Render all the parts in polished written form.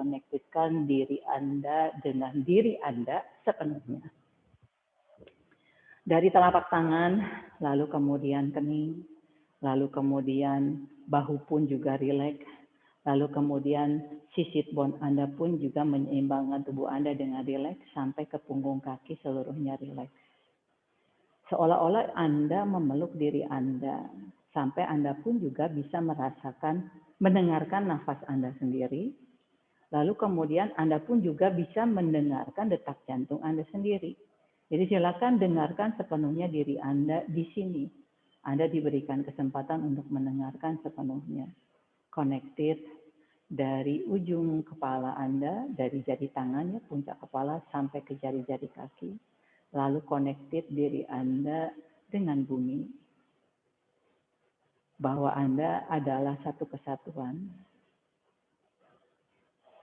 mengkoneksikan diri Anda dengan diri Anda sepenuhnya. Dari telapak tangan, lalu kemudian kening, lalu kemudian bahu pun juga rileks, lalu kemudian sisik bone Anda pun juga menyeimbangkan tubuh Anda dengan rileks sampai ke punggung kaki seluruhnya rileks. Seolah-olah Anda memeluk diri Anda, sampai Anda pun juga bisa merasakan, mendengarkan nafas Anda sendiri, lalu kemudian Anda pun juga bisa mendengarkan detak jantung Anda sendiri. Jadi silakan dengarkan sepenuhnya diri Anda di sini. Anda diberikan kesempatan untuk mendengarkan sepenuhnya. Connected dari ujung kepala Anda, dari jari tangannya, puncak kepala, sampai ke jari-jari kaki. Lalu connected diri Anda dengan bumi. Bahwa Anda adalah satu kesatuan.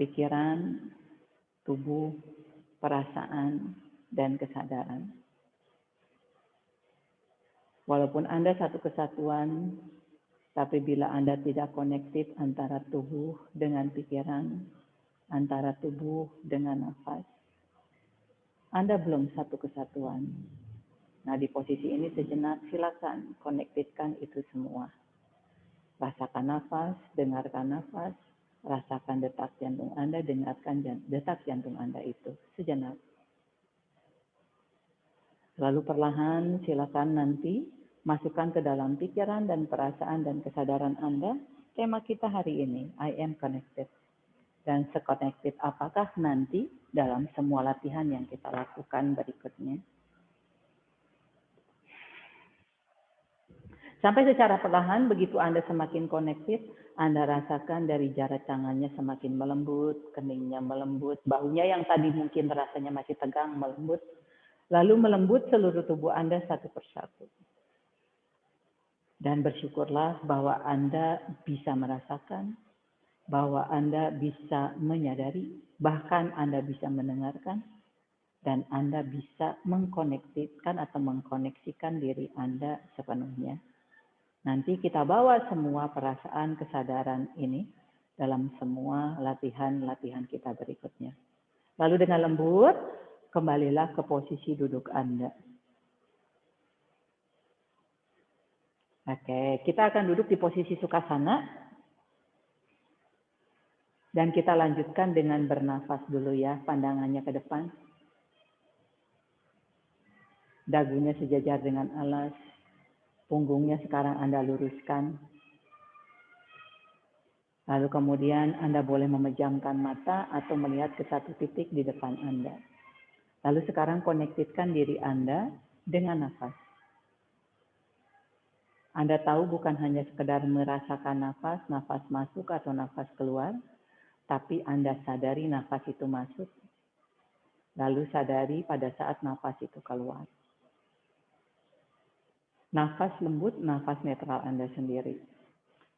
Pikiran, tubuh, perasaan, dan kesadaran. Walaupun Anda satu kesatuan, tapi bila Anda tidak connected antara tubuh dengan pikiran, antara tubuh dengan nafas, Anda belum satu kesatuan. Nah, di posisi ini sejenak silakan connectedkan itu semua. Rasakan nafas, dengarkan nafas, rasakan detak jantung Anda, dengarkan detak jantung Anda itu sejenak. Lalu perlahan silakan nanti masukkan ke dalam pikiran dan perasaan dan kesadaran Anda tema kita hari ini, I am connected. Dan se-connected apakah nanti dalam semua latihan yang kita lakukan berikutnya. Sampai secara perlahan, begitu Anda semakin connected, Anda rasakan dari jarak tangannya semakin melembut, keningnya melembut, bahunya yang tadi mungkin rasanya masih tegang melembut, lalu melembut seluruh tubuh Anda satu persatu. Dan bersyukurlah bahwa Anda bisa merasakan, bahwa Anda bisa menyadari, bahkan Anda bisa mendengarkan, dan Anda bisa mengkoneksikan atau mengkoneksikan diri Anda sepenuhnya. Nanti kita bawa semua perasaan kesadaran ini dalam semua latihan-latihan kita berikutnya. Lalu dengan lembut, kembalilah ke posisi duduk Anda. Oke, kita akan duduk di posisi Sukhasana. Dan kita lanjutkan dengan bernafas dulu ya, pandangannya ke depan. Dagunya sejajar dengan alas. Punggungnya sekarang Anda luruskan. Lalu kemudian Anda boleh memejamkan mata atau melihat ke satu titik di depan Anda. Lalu sekarang konektitkan diri Anda dengan nafas. Anda tahu bukan hanya sekedar merasakan nafas, nafas masuk atau nafas keluar, tapi Anda sadari nafas itu masuk, lalu sadari pada saat nafas itu keluar. Nafas lembut, nafas netral Anda sendiri.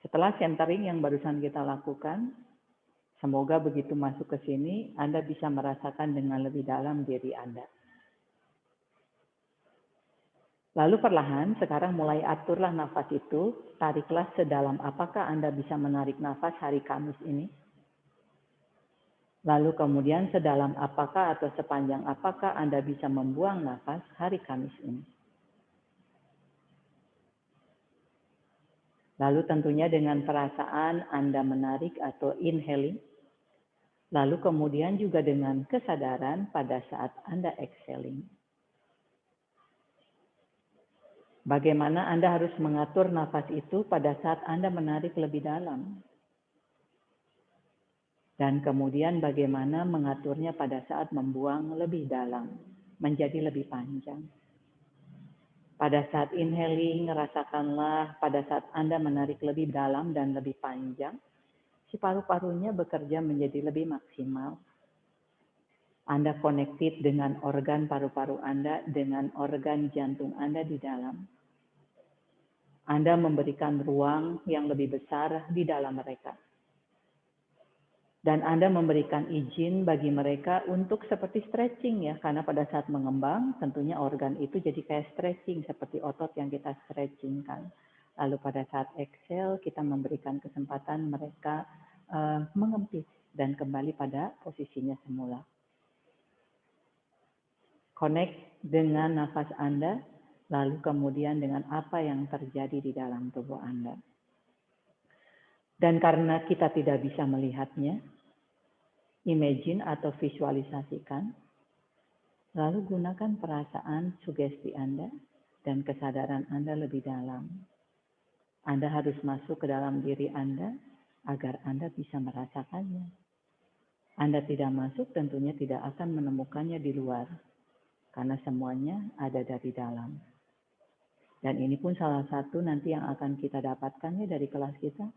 Setelah centering yang barusan kita lakukan, semoga begitu masuk ke sini, Anda bisa merasakan dengan lebih dalam diri Anda. Lalu perlahan, sekarang mulai aturlah nafas itu, tariklah sedalam apakah Anda bisa menarik nafas hari Kamis ini. Lalu kemudian sedalam apakah atau sepanjang apakah Anda bisa membuang nafas hari Kamis ini. Lalu tentunya dengan perasaan Anda menarik atau inhaling. Lalu kemudian juga dengan kesadaran pada saat Anda exhaling. Bagaimana Anda harus mengatur nafas itu pada saat Anda menarik lebih dalam. Dan kemudian bagaimana mengaturnya pada saat membuang lebih dalam, menjadi lebih panjang. Pada saat inhaling, rasakanlah pada saat Anda menarik lebih dalam dan lebih panjang, si paru-parunya bekerja menjadi lebih maksimal. Anda connected dengan organ paru-paru Anda, dengan organ jantung Anda di dalam. Anda memberikan ruang yang lebih besar di dalam mereka. Dan Anda memberikan izin bagi mereka untuk seperti stretching ya. Karena pada saat mengembang tentunya organ itu jadi kayak stretching. Seperti otot yang kita stretchingkan. Lalu pada saat exhale kita memberikan kesempatan mereka mengempis. dan kembali pada posisinya semula. Connect dengan nafas Anda, lalu kemudian dengan apa yang terjadi di dalam tubuh Anda. Dan karena kita tidak bisa melihatnya, imagine atau visualisasikan, lalu gunakan perasaan sugesti Anda dan kesadaran Anda lebih dalam. Anda harus masuk ke dalam diri Anda agar Anda bisa merasakannya. Anda tidak masuk tentunya tidak akan menemukannya di luar, karena semuanya ada dari dalam. Dan ini pun salah satu nanti yang akan kita dapatkannya dari kelas kita,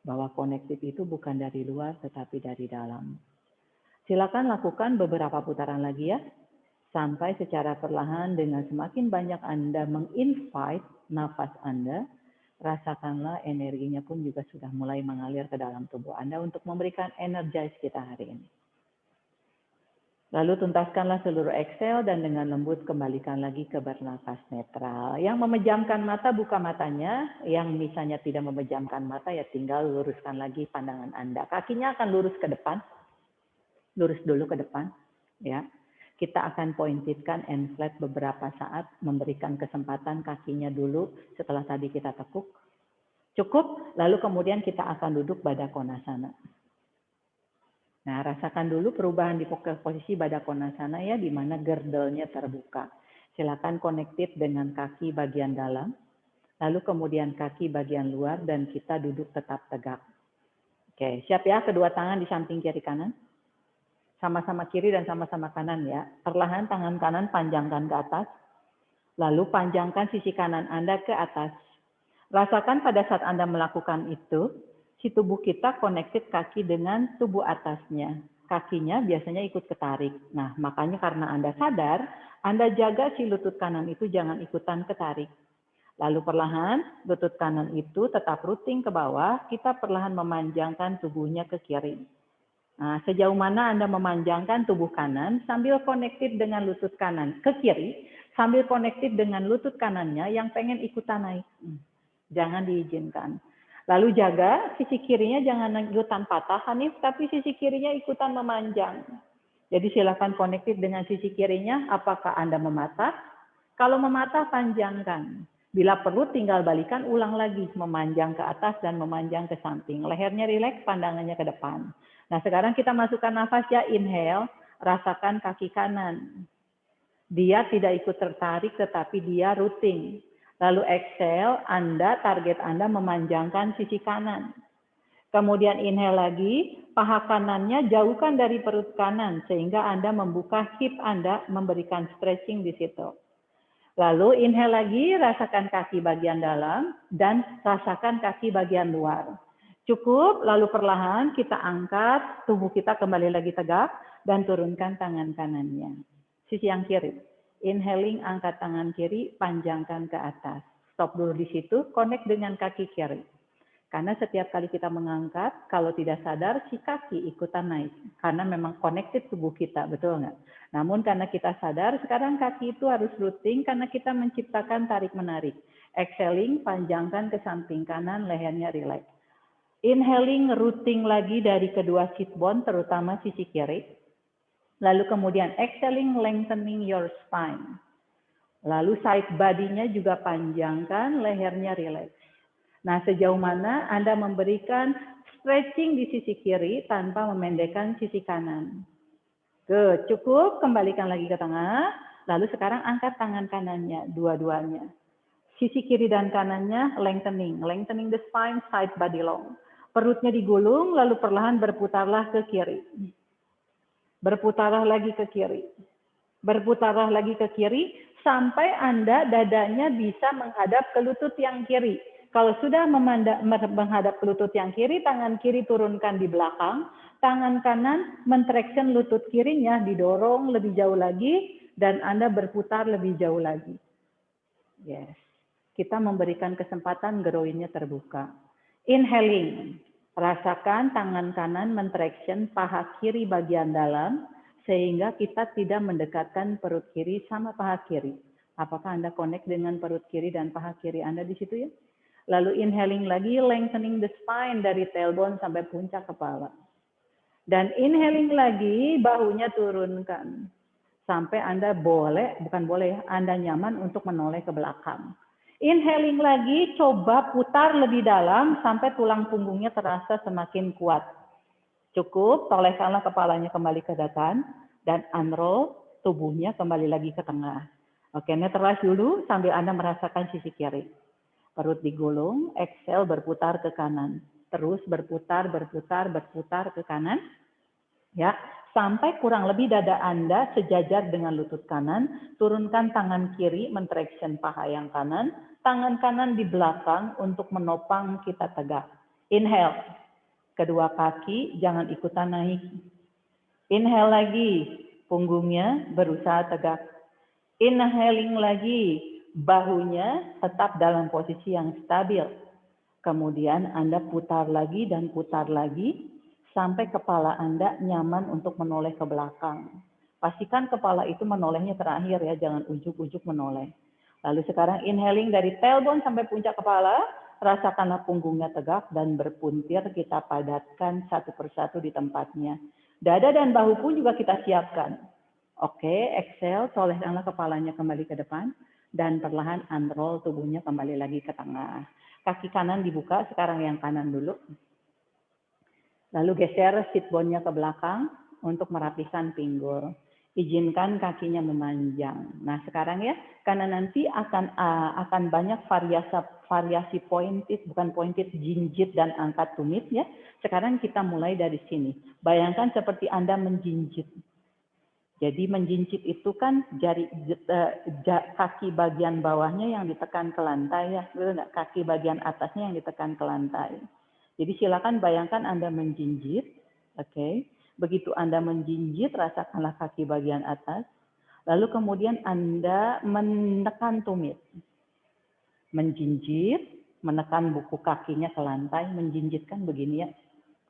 bahwa connected itu bukan dari luar tetapi dari dalam. Silakan lakukan beberapa putaran lagi ya, sampai secara perlahan dengan semakin banyak Anda menginvite nafas Anda, rasakanlah energinya pun juga sudah mulai mengalir ke dalam tubuh Anda untuk memberikan energize kita hari ini. Lalu tuntaskanlah seluruh exhale dan dengan lembut kembalikan lagi ke bernafas netral. Yang memejamkan mata, buka matanya. Yang misalnya tidak memejamkan mata, ya tinggal luruskan lagi pandangan Anda. Kakinya akan lurus ke depan. Lurus dulu ke depan. Ya. Kita akan pointedkan and flat beberapa saat, memberikan kesempatan kakinya dulu setelah tadi kita tekuk. Cukup, lalu kemudian kita akan duduk Baddha Konasana. Nah, rasakan dulu perubahan di posisi Baddha Konasana ya, di mana gerdelnya terbuka. Silakan connected dengan kaki bagian dalam, lalu kemudian kaki bagian luar, dan kita duduk tetap tegak. Oke, siap ya, kedua tangan di samping kiri kanan. Sama-sama kiri dan sama-sama kanan ya. Perlahan tangan kanan panjangkan ke atas, lalu panjangkan sisi kanan Anda ke atas. Rasakan pada saat Anda melakukan itu, si tubuh kita connected kaki dengan tubuh atasnya. Kakinya biasanya ikut ketarik. Nah, makanya karena Anda sadar, Anda jaga si lutut kanan itu jangan ikutan ketarik. Lalu perlahan, lutut kanan itu tetap rooting ke bawah, kita perlahan memanjangkan tubuhnya ke kiri. Nah, sejauh mana Anda memanjangkan tubuh kanan sambil connected dengan lutut kanan ke kiri, sambil connected dengan lutut kanannya yang pengen ikutan naik. Jangan diizinkan. Lalu jaga sisi kirinya jangan ikutan patah, Hanif, tapi sisi kirinya ikutan memanjang. Jadi silakan connected dengan sisi kirinya, apakah Anda mematah? Kalau mematah, panjangkan. Bila perlu tinggal balikan, ulang lagi. Memanjang ke atas dan memanjang ke samping. Lehernya rileks, pandangannya ke depan. Nah, sekarang kita masukkan nafas ya, inhale, rasakan kaki kanan. Dia tidak ikut tertarik, tetapi dia rooting. Lalu exhale, target Anda memanjangkan sisi kanan. Kemudian inhale lagi, paha kanannya jauhkan dari perut kanan, sehingga Anda membuka hip Anda, memberikan stretching di situ. Lalu inhale lagi, rasakan kaki bagian dalam, dan rasakan kaki bagian luar. Cukup, lalu perlahan kita angkat, tubuh kita kembali lagi tegak, dan turunkan tangan kanannya. Sisi yang kiri. Inhaling, angkat tangan kiri, panjangkan ke atas. Stop dulu di situ, connect dengan kaki kiri. Karena setiap kali kita mengangkat, kalau tidak sadar, si kaki ikutan naik. Karena memang connected tubuh kita, betul nggak? Namun karena kita sadar, sekarang kaki itu harus rooting karena kita menciptakan tarik-menarik. Exhaling, panjangkan ke samping kanan, lehernya relax. Inhaling, rooting lagi dari kedua sit bone, terutama sisi kiri. Lalu kemudian exhaling, lengthening your spine. Lalu side body-nya juga panjangkan, lehernya relax. Nah, sejauh mana Anda memberikan stretching di sisi kiri tanpa memendekkan sisi kanan. Good, cukup. Kembalikan lagi ke tengah. Lalu sekarang angkat tangan kanannya, dua-duanya. Sisi kiri dan kanannya lengthening. Lengthening the spine, side body long. Perutnya digulung, lalu perlahan berputarlah ke kiri. Berputarlah lagi ke kiri. Berputarlah lagi ke kiri sampai Anda dadanya bisa menghadap ke lutut yang kiri. Kalau sudah menghadap ke lutut yang kiri, tangan kiri turunkan di belakang, tangan kanan mentraction lutut kirinya, didorong lebih jauh lagi, dan Anda berputar lebih jauh lagi. Yes. Kita memberikan kesempatan groinnya terbuka. Inhaling. Rasakan tangan kanan mentraction paha kiri bagian dalam, sehingga kita tidak mendekatkan perut kiri sama paha kiri. Apakah Anda connect dengan perut kiri dan paha kiri Anda di situ ya? Lalu inhaling lagi, lengthening the spine dari tailbone sampai puncak kepala. Dan inhaling lagi, bahunya turunkan. Sampai Anda boleh, bukan boleh, Anda nyaman untuk menoleh ke belakang. Inhaling lagi, coba putar lebih dalam sampai tulang punggungnya terasa semakin kuat. Cukup, tolehkanlah kepalanya kembali ke depan dan unroll tubuhnya kembali lagi ke tengah. Oke, neutralize dulu sambil Anda merasakan sisi kiri. Perut digulung, exhale berputar ke kanan. Terus berputar, berputar, berputar ke kanan. Ya, sampai kurang lebih dada Anda sejajar dengan lutut kanan, turunkan tangan kiri mentraction paha yang kanan, tangan kanan di belakang untuk menopang kita tegak. Inhale, kedua kaki jangan ikutan naik. Inhale lagi, punggungnya berusaha tegak. Inhaling lagi, bahunya tetap dalam posisi yang stabil. Kemudian Anda putar lagi dan putar lagi, sampai kepala Anda nyaman untuk menoleh ke belakang. Pastikan kepala itu menolehnya terakhir ya, jangan ujuk-ujuk menoleh. Lalu sekarang inhaling dari tailbone sampai puncak kepala, rasakanlah punggungnya tegak dan berpuntir, kita padatkan satu persatu di tempatnya. Dada dan bahu pun juga kita siapkan. Oke, exhale, tolehkanlah kepalanya kembali ke depan, dan perlahan unroll tubuhnya kembali lagi ke tengah. Kaki kanan dibuka, sekarang yang kanan dulu. Lalu geser sit bone-nya ke belakang untuk merapikan pinggul. Izinkan kakinya memanjang. Nah sekarang ya, karena nanti akan banyak variasi pointed, bukan pointed, jinjit dan angkat tumit ya. Sekarang kita mulai dari sini. Bayangkan seperti Anda menjinjit. Jadi menjinjit itu kan kaki bagian bawahnya yang ditekan ke lantai ya, kaki bagian atasnya yang ditekan ke lantai. Jadi silakan bayangkan Anda menjinjit, oke. Begitu Anda menjinjit, rasakanlah kaki bagian atas, lalu kemudian Anda menekan tumit, menjinjit, menekan buku kakinya ke lantai, menjinjitkan begini ya,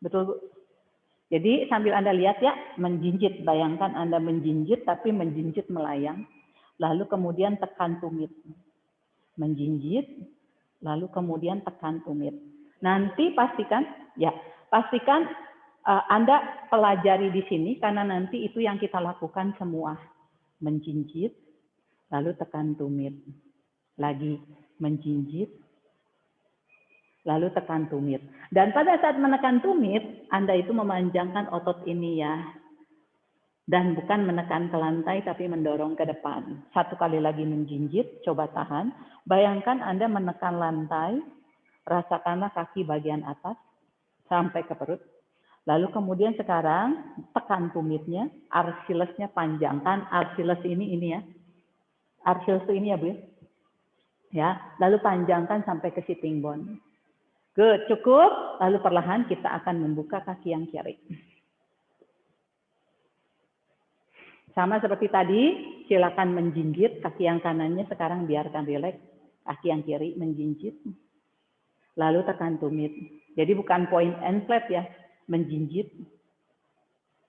betul Bu? Jadi sambil Anda lihat ya, menjinjit. Bayangkan Anda menjinjit, tapi menjinjit melayang. Lalu kemudian tekan tumit. Menjinjit, lalu kemudian tekan tumit. Nanti pastikan Anda pelajari di sini, karena nanti itu yang kita lakukan semua. Menjinjit, lalu tekan tumit. Lagi menjinjit, lalu tekan tumit. Dan pada saat menekan tumit, Anda itu memanjangkan otot ini ya. Dan bukan menekan ke lantai, tapi mendorong ke depan. Satu kali lagi menjinjit, coba tahan. Bayangkan Anda menekan lantai, rasakanlah kaki bagian atas, sampai ke perut. Lalu kemudian sekarang, tekan tumitnya, arsilesnya panjangkan. Arsiles ini ya. Arsiles ini ya Bu ya. Ya, lalu panjangkan sampai ke sitting bone. Good, cukup. Lalu perlahan kita akan membuka kaki yang kiri. Sama seperti tadi, silakan menjinjit. Kaki yang kanannya sekarang biarkan rileks. Kaki yang kiri menjinjit. Lalu tekan tumit. Jadi bukan point and flat ya. Menjinjit.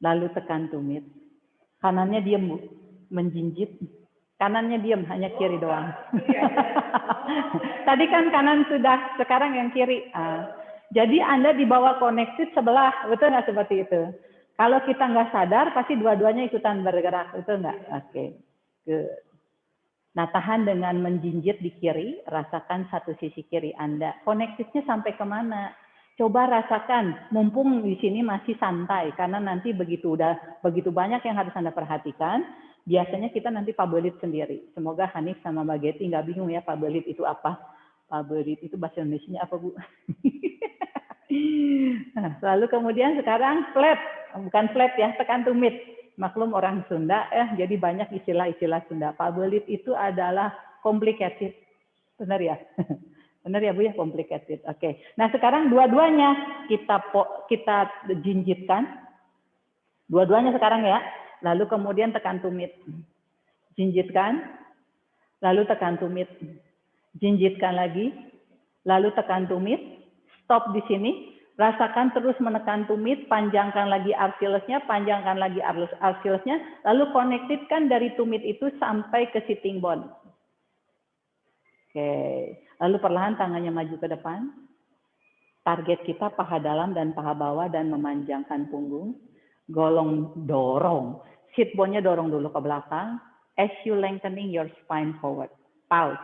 Lalu tekan tumit. Kanannya diam Bu. Menjinjit. Kanannya diam, hanya kiri doang. Tadi kan kanan sudah, sekarang yang kiri. Jadi Anda dibawa connected sebelah, betul nggak seperti itu? Kalau kita nggak sadar, pasti dua-duanya ikutan bergerak, betul nggak? Oke. Good. Nah, tahan dengan menjinjit di kiri, rasakan satu sisi kiri Anda. Connectednya sampai kemana? Coba rasakan, mumpung di sini masih santai, karena nanti begitu banyak yang harus Anda perhatikan. Biasanya kita nanti pabelit sendiri. Semoga Hanif sama Mbak Geti nggak bingung ya pabelit itu apa. Pabelit itu bahasa Indonesia apa Bu? Nah, lalu kemudian sekarang flat. Bukan flat ya, tekan tumit. Maklum orang Sunda, jadi banyak istilah-istilah Sunda. Pabelit itu adalah complicated. Benar ya? Benar ya Bu ya, complicated. Oke. Nah sekarang dua-duanya kita jinjitkan. Dua-duanya sekarang ya. Lalu kemudian tekan tumit. Jinjitkan. Lalu tekan tumit. Jinjitkan lagi. Lalu tekan tumit. Stop di sini. Rasakan terus menekan tumit. Panjangkan lagi arsilesnya. Panjangkan lagi arsilesnya. Lalu connectedkan dari tumit itu sampai ke sitting bone. Oke. Lalu perlahan tangannya maju ke depan. Target kita paha dalam dan paha bawah dan memanjangkan punggung. Dorong. Sit bone-nya dorong dulu ke belakang. As you lengthening your spine forward. Pause.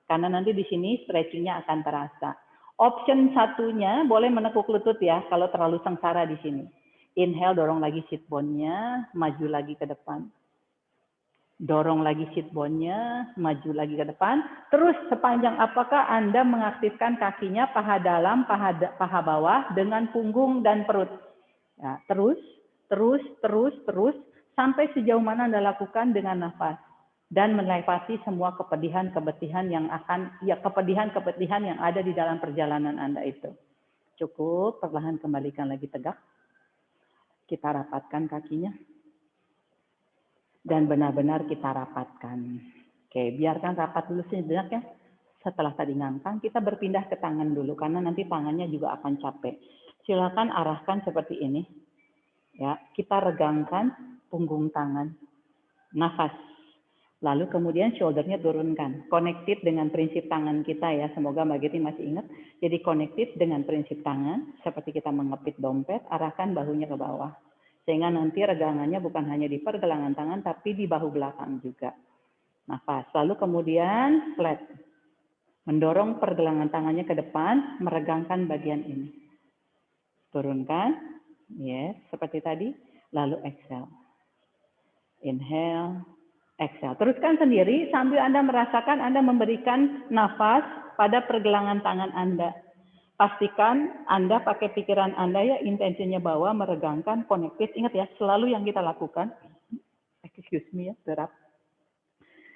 Karena nanti di sini stretching-nya akan terasa. Option satunya boleh menekuk lutut ya, kalau terlalu sengsara di sini. Inhale, dorong lagi sit bone-nya, maju lagi ke depan. Dorong lagi sit bone-nya, maju lagi ke depan. Terus sepanjang apakah Anda mengaktifkan kakinya paha dalam, paha bawah dengan punggung dan perut. Ya, terus, sampai sejauh mana Anda lakukan dengan nafas. Dan melewati semua kepedihan-kepedihan yang ada di dalam perjalanan Anda itu. Cukup, perlahan kembalikan lagi tegak. Kita rapatkan kakinya. Dan benar-benar kita rapatkan. Oke, biarkan rapat dulu sejenak ya. Setelah tadi ngangkang, kita berpindah ke tangan dulu. Karena nanti tangannya juga akan capek. Silakan arahkan seperti ini. Ya, kita regangkan punggung tangan. Nafas. Lalu kemudian shoulder-nya turunkan. Connected dengan prinsip tangan kita ya. Semoga Mbak Getty masih ingat. Jadi connected dengan prinsip tangan. Seperti kita mengepit dompet, arahkan bahunya ke bawah. Sehingga nanti regangannya bukan hanya di pergelangan tangan, tapi di bahu belakang juga. Nafas. Lalu kemudian flat. Mendorong pergelangan tangannya ke depan, meregangkan bagian ini. Turunkan. Yes, seperti tadi. Lalu exhale. Inhale, exhale. Teruskan sendiri sambil Anda merasakan Anda memberikan nafas pada pergelangan tangan Anda. Pastikan Anda pakai pikiran Anda ya, intensinya bawah, meregangkan, connected. Ingat ya, selalu yang kita lakukan. Excuse me ya, derap.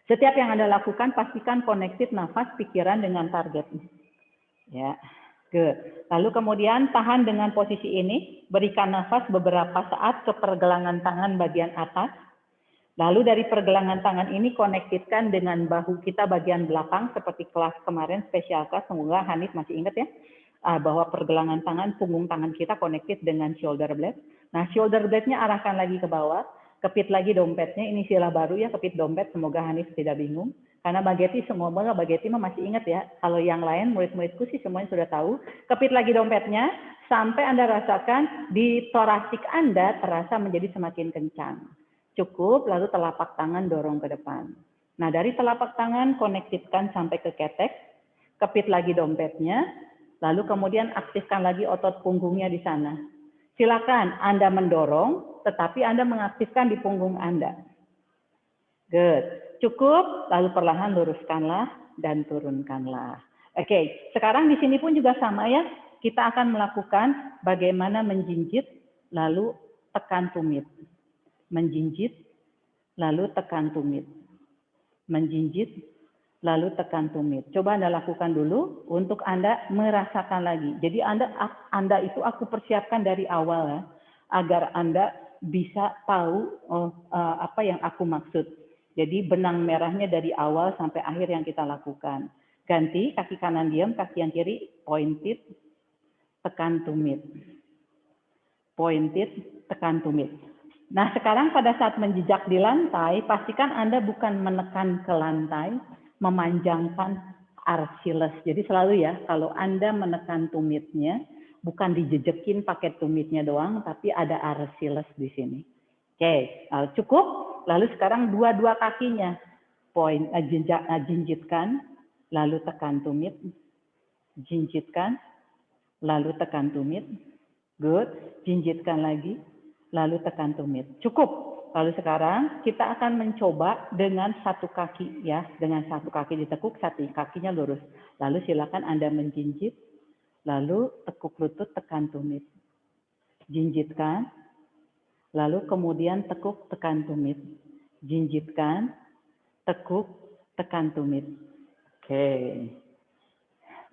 Setiap yang Anda lakukan, pastikan connected nafas, pikiran dengan target. Ya. Good. Lalu kemudian tahan dengan posisi ini, berikan nafas beberapa saat ke pergelangan tangan bagian atas. Lalu dari pergelangan tangan ini konektitkan dengan bahu kita bagian belakang seperti kelas kemarin special class. Semoga Hanif masih ingat ya, bahwa pergelangan tangan, punggung tangan kita connected dengan shoulder blade. Nah, shoulder blade-nya arahkan lagi ke bawah, kepit lagi dompetnya. Ini istilah baru ya, kepit dompet. Semoga Hanif tidak bingung. Karena Mbak Getty, semoga Mbak Getty masih ingat ya. Kalau yang lain, murid-muridku sih semuanya sudah tahu. Kepit lagi dompetnya, sampai Anda rasakan di torasik Anda terasa menjadi semakin kencang. Cukup, lalu telapak tangan dorong ke depan. Nah, dari telapak tangan, konektitkan sampai ke ketek. Kepit lagi dompetnya, lalu kemudian aktifkan lagi otot punggungnya di sana. Silakan Anda mendorong, tetapi Anda mengaktifkan di punggung Anda. Good. Cukup, lalu perlahan luruskanlah dan turunkanlah. Oke, sekarang di sini pun juga sama ya. Kita akan melakukan bagaimana menjinjit, lalu tekan tumit. Menjinjit, lalu tekan tumit. Menjinjit, lalu tekan tumit. Coba Anda lakukan dulu untuk Anda merasakan lagi. Jadi Anda itu aku persiapkan dari awal ya, agar Anda bisa tahu apa yang aku maksud. Jadi benang merahnya dari awal sampai akhir yang kita lakukan. Ganti, kaki kanan diam, kaki yang kiri pointed, tekan tumit. Pointed, tekan tumit. Nah, sekarang pada saat menjejak di lantai, pastikan Anda bukan menekan ke lantai, memanjangkan Achilles. Jadi selalu ya, kalau Anda menekan tumitnya, bukan dijejekin pakai tumitnya doang, tapi ada Achilles di sini. Oke, cukup. Lalu sekarang dua-dua kakinya, jinjitkan, lalu tekan tumit, jinjitkan, lalu tekan tumit, good, jinjitkan lagi, lalu tekan tumit, cukup. Lalu sekarang kita akan mencoba dengan satu kaki ya, dengan satu kaki ditekuk, satu kakinya lurus. Lalu silakan Anda menjinjit, lalu tekuk lutut, tekan tumit, jinjitkan. Lalu kemudian tekuk, tekan tumit. Jinjitkan, tekuk, tekan tumit. Oke.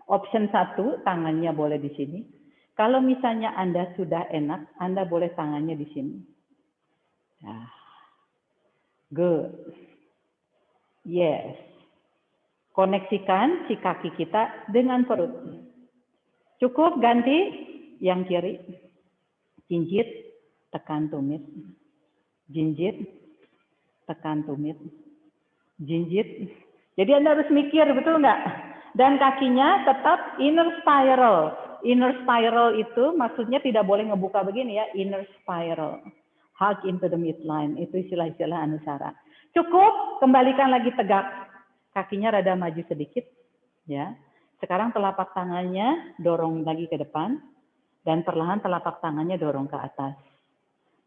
Option 1, tangannya boleh di sini. Kalau misalnya Anda sudah enak, Anda boleh tangannya di sini. Nah. Good. Yes. Koneksikan si kaki kita dengan perut. Cukup, ganti yang kiri. Jinjit. Tekan tumit, jinjit, tekan tumit, jinjit. Jadi Anda harus mikir, betul nggak? Dan kakinya tetap inner spiral. Inner spiral itu maksudnya tidak boleh ngebuka begini ya, inner spiral. hug into the midline. Itu istilah-istilah Anusara. Cukup, kembalikan lagi tegak. Kakinya rada maju sedikit, ya. Sekarang telapak tangannya dorong lagi ke depan, dan perlahan telapak tangannya dorong ke atas.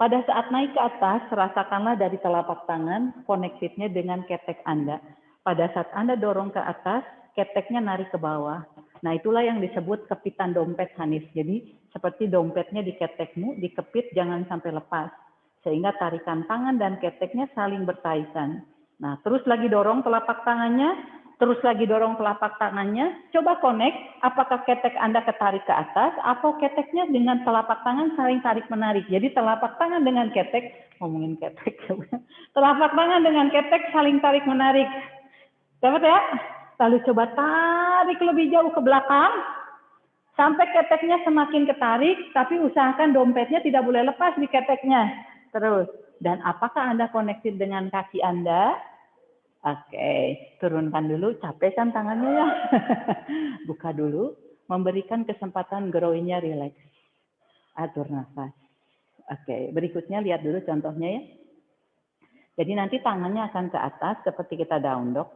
Pada saat naik ke atas, rasakanlah dari telapak tangan connected-nya dengan ketek Anda. Pada saat Anda dorong ke atas, keteknya narik ke bawah. Nah, itulah yang disebut kepitan dompet, Hanif. Jadi, seperti dompetnya di ketekmu, dikepit jangan sampai lepas. Sehingga tarikan tangan dan keteknya saling bertaikan. Nah, terus lagi dorong telapak tangannya, terus lagi dorong telapak tangannya. Coba connect, apakah ketek Anda ketarik ke atas, atau keteknya dengan telapak tangan saling tarik-menarik. Jadi, telapak tangan dengan ketek, ngomongin ketek, telapak tangan dengan ketek saling tarik-menarik. Dapat ya? Lalu coba tarik lebih jauh ke belakang, sampai keteknya semakin ketarik, tapi usahakan dompetnya tidak boleh lepas di keteknya. Terus, dan apakah Anda connected dengan kaki Anda? Oke, turunkan dulu, capek kan tangannya ya? Buka dulu, memberikan kesempatan groin-nya rileks. Atur nafas. Oke, berikutnya lihat dulu contohnya ya. Jadi nanti tangannya akan ke atas seperti kita down dog.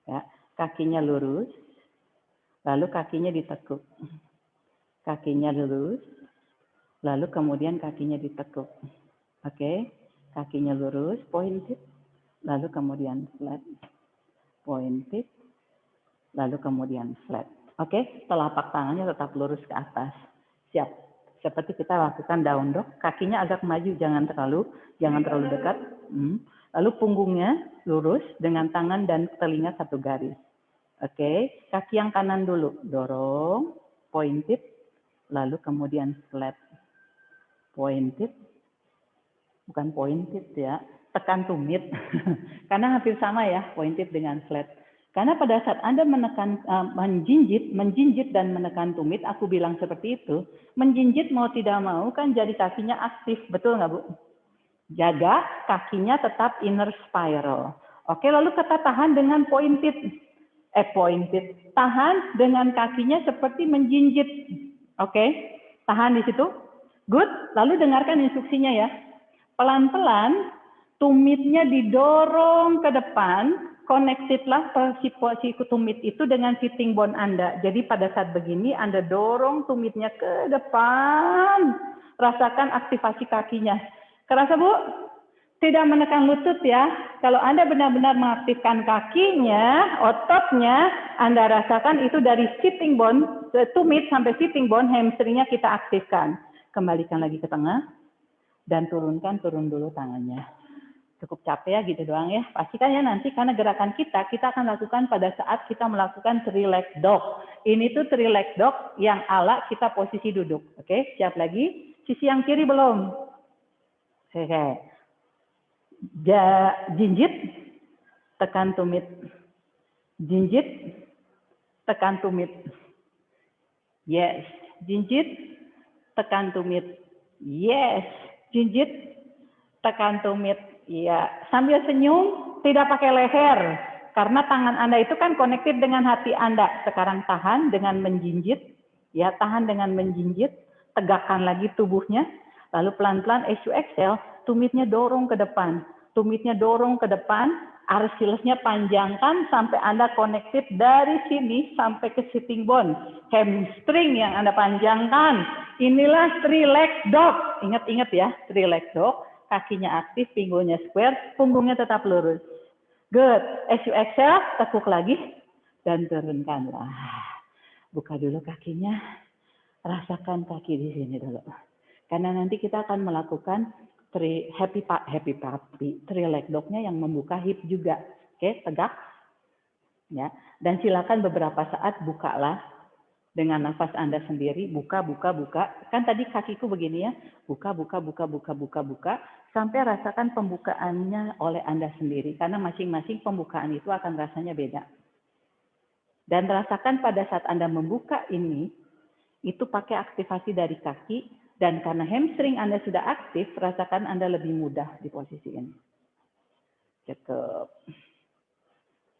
Ya, kakinya lurus, lalu kakinya ditekuk. Kakinya lurus, lalu kemudian kakinya ditekuk. Oke, kakinya lurus, pointed, lalu kemudian flat. Pointed, lalu kemudian flat. Oke, telapak tangannya tetap lurus ke atas. Siap. Seperti kita lakukan down dog, kakinya agak maju, jangan terlalu dekat. Lalu punggungnya lurus dengan tangan dan telinga satu garis. Oke, kaki yang kanan dulu, dorong, pointed, lalu kemudian flat. Pointed, bukan pointed ya, tekan tumit. Karena hampir sama ya, pointed dengan flat. Karena pada saat Anda menekan, menjinjit dan menekan tumit, aku bilang seperti itu, menjinjit mau tidak mau kan jadi kakinya aktif, betul nggak Bu? Jaga kakinya tetap inner spiral. Oke, lalu kita tahan dengan pointed. Tahan dengan kakinya seperti menjinjit. Oke, tahan di situ. Good. Lalu dengarkan instruksinya ya. Pelan-pelan, tumitnya didorong ke depan. Connectedlah si tumit itu dengan sitting bone Anda. Jadi pada saat begini, Anda dorong tumitnya ke depan. Rasakan aktivasi kakinya. Kerasa Bu? Tidak menekan lutut ya. Kalau Anda benar-benar mengaktifkan kakinya, ototnya, Anda rasakan itu dari sitting bone, tumit sampai sitting bone, hamstringnya kita aktifkan. Kembalikan lagi ke tengah, dan turun dulu tangannya. Cukup capek ya gitu doang ya. Pastikan ya nanti karena gerakan kita akan lakukan pada saat kita melakukan three leg dog. Ini tuh three leg dog yang ala kita posisi duduk. Oke, siap lagi. Sisi yang kiri belum. Oke. Jinjit, tekan tumit. Jinjit, tekan tumit. Yes. Jinjit, tekan tumit. Yes. Jinjit, tekan tumit. Ya, sambil senyum, tidak pakai leher. Karena tangan Anda itu kan connected dengan hati Anda. Sekarang tahan dengan menjinjit. Ya, tahan dengan menjinjit. Tegakkan lagi tubuhnya. Lalu pelan-pelan as you exhale, tumitnya dorong ke depan. Tumitnya dorong ke depan, Achillesnya panjangkan sampai Anda connected dari sini sampai ke sitting bone. Hamstring yang Anda panjangkan. Inilah three leg dog. Ingat-ingat ya, three leg dog. Kakinya aktif, pinggulnya square, punggungnya tetap lurus. Good. As you exhale, tekuk lagi dan turunkanlah. Buka dulu kakinya. Rasakan kaki di sini dulu. Karena nanti kita akan melakukan three leg dog-nya yang membuka hip juga. Oke, tegak. Ya. Dan silakan beberapa saat bukalah dengan nafas Anda sendiri, buka. Kan tadi kakiku begini ya, buka. Sampai rasakan pembukaannya oleh Anda sendiri. Karena masing-masing pembukaan itu akan rasanya beda. Dan rasakan pada saat Anda membuka ini, itu pakai aktivasi dari kaki. Dan karena hamstring Anda sudah aktif, rasakan Anda lebih mudah di posisi ini. Cakep.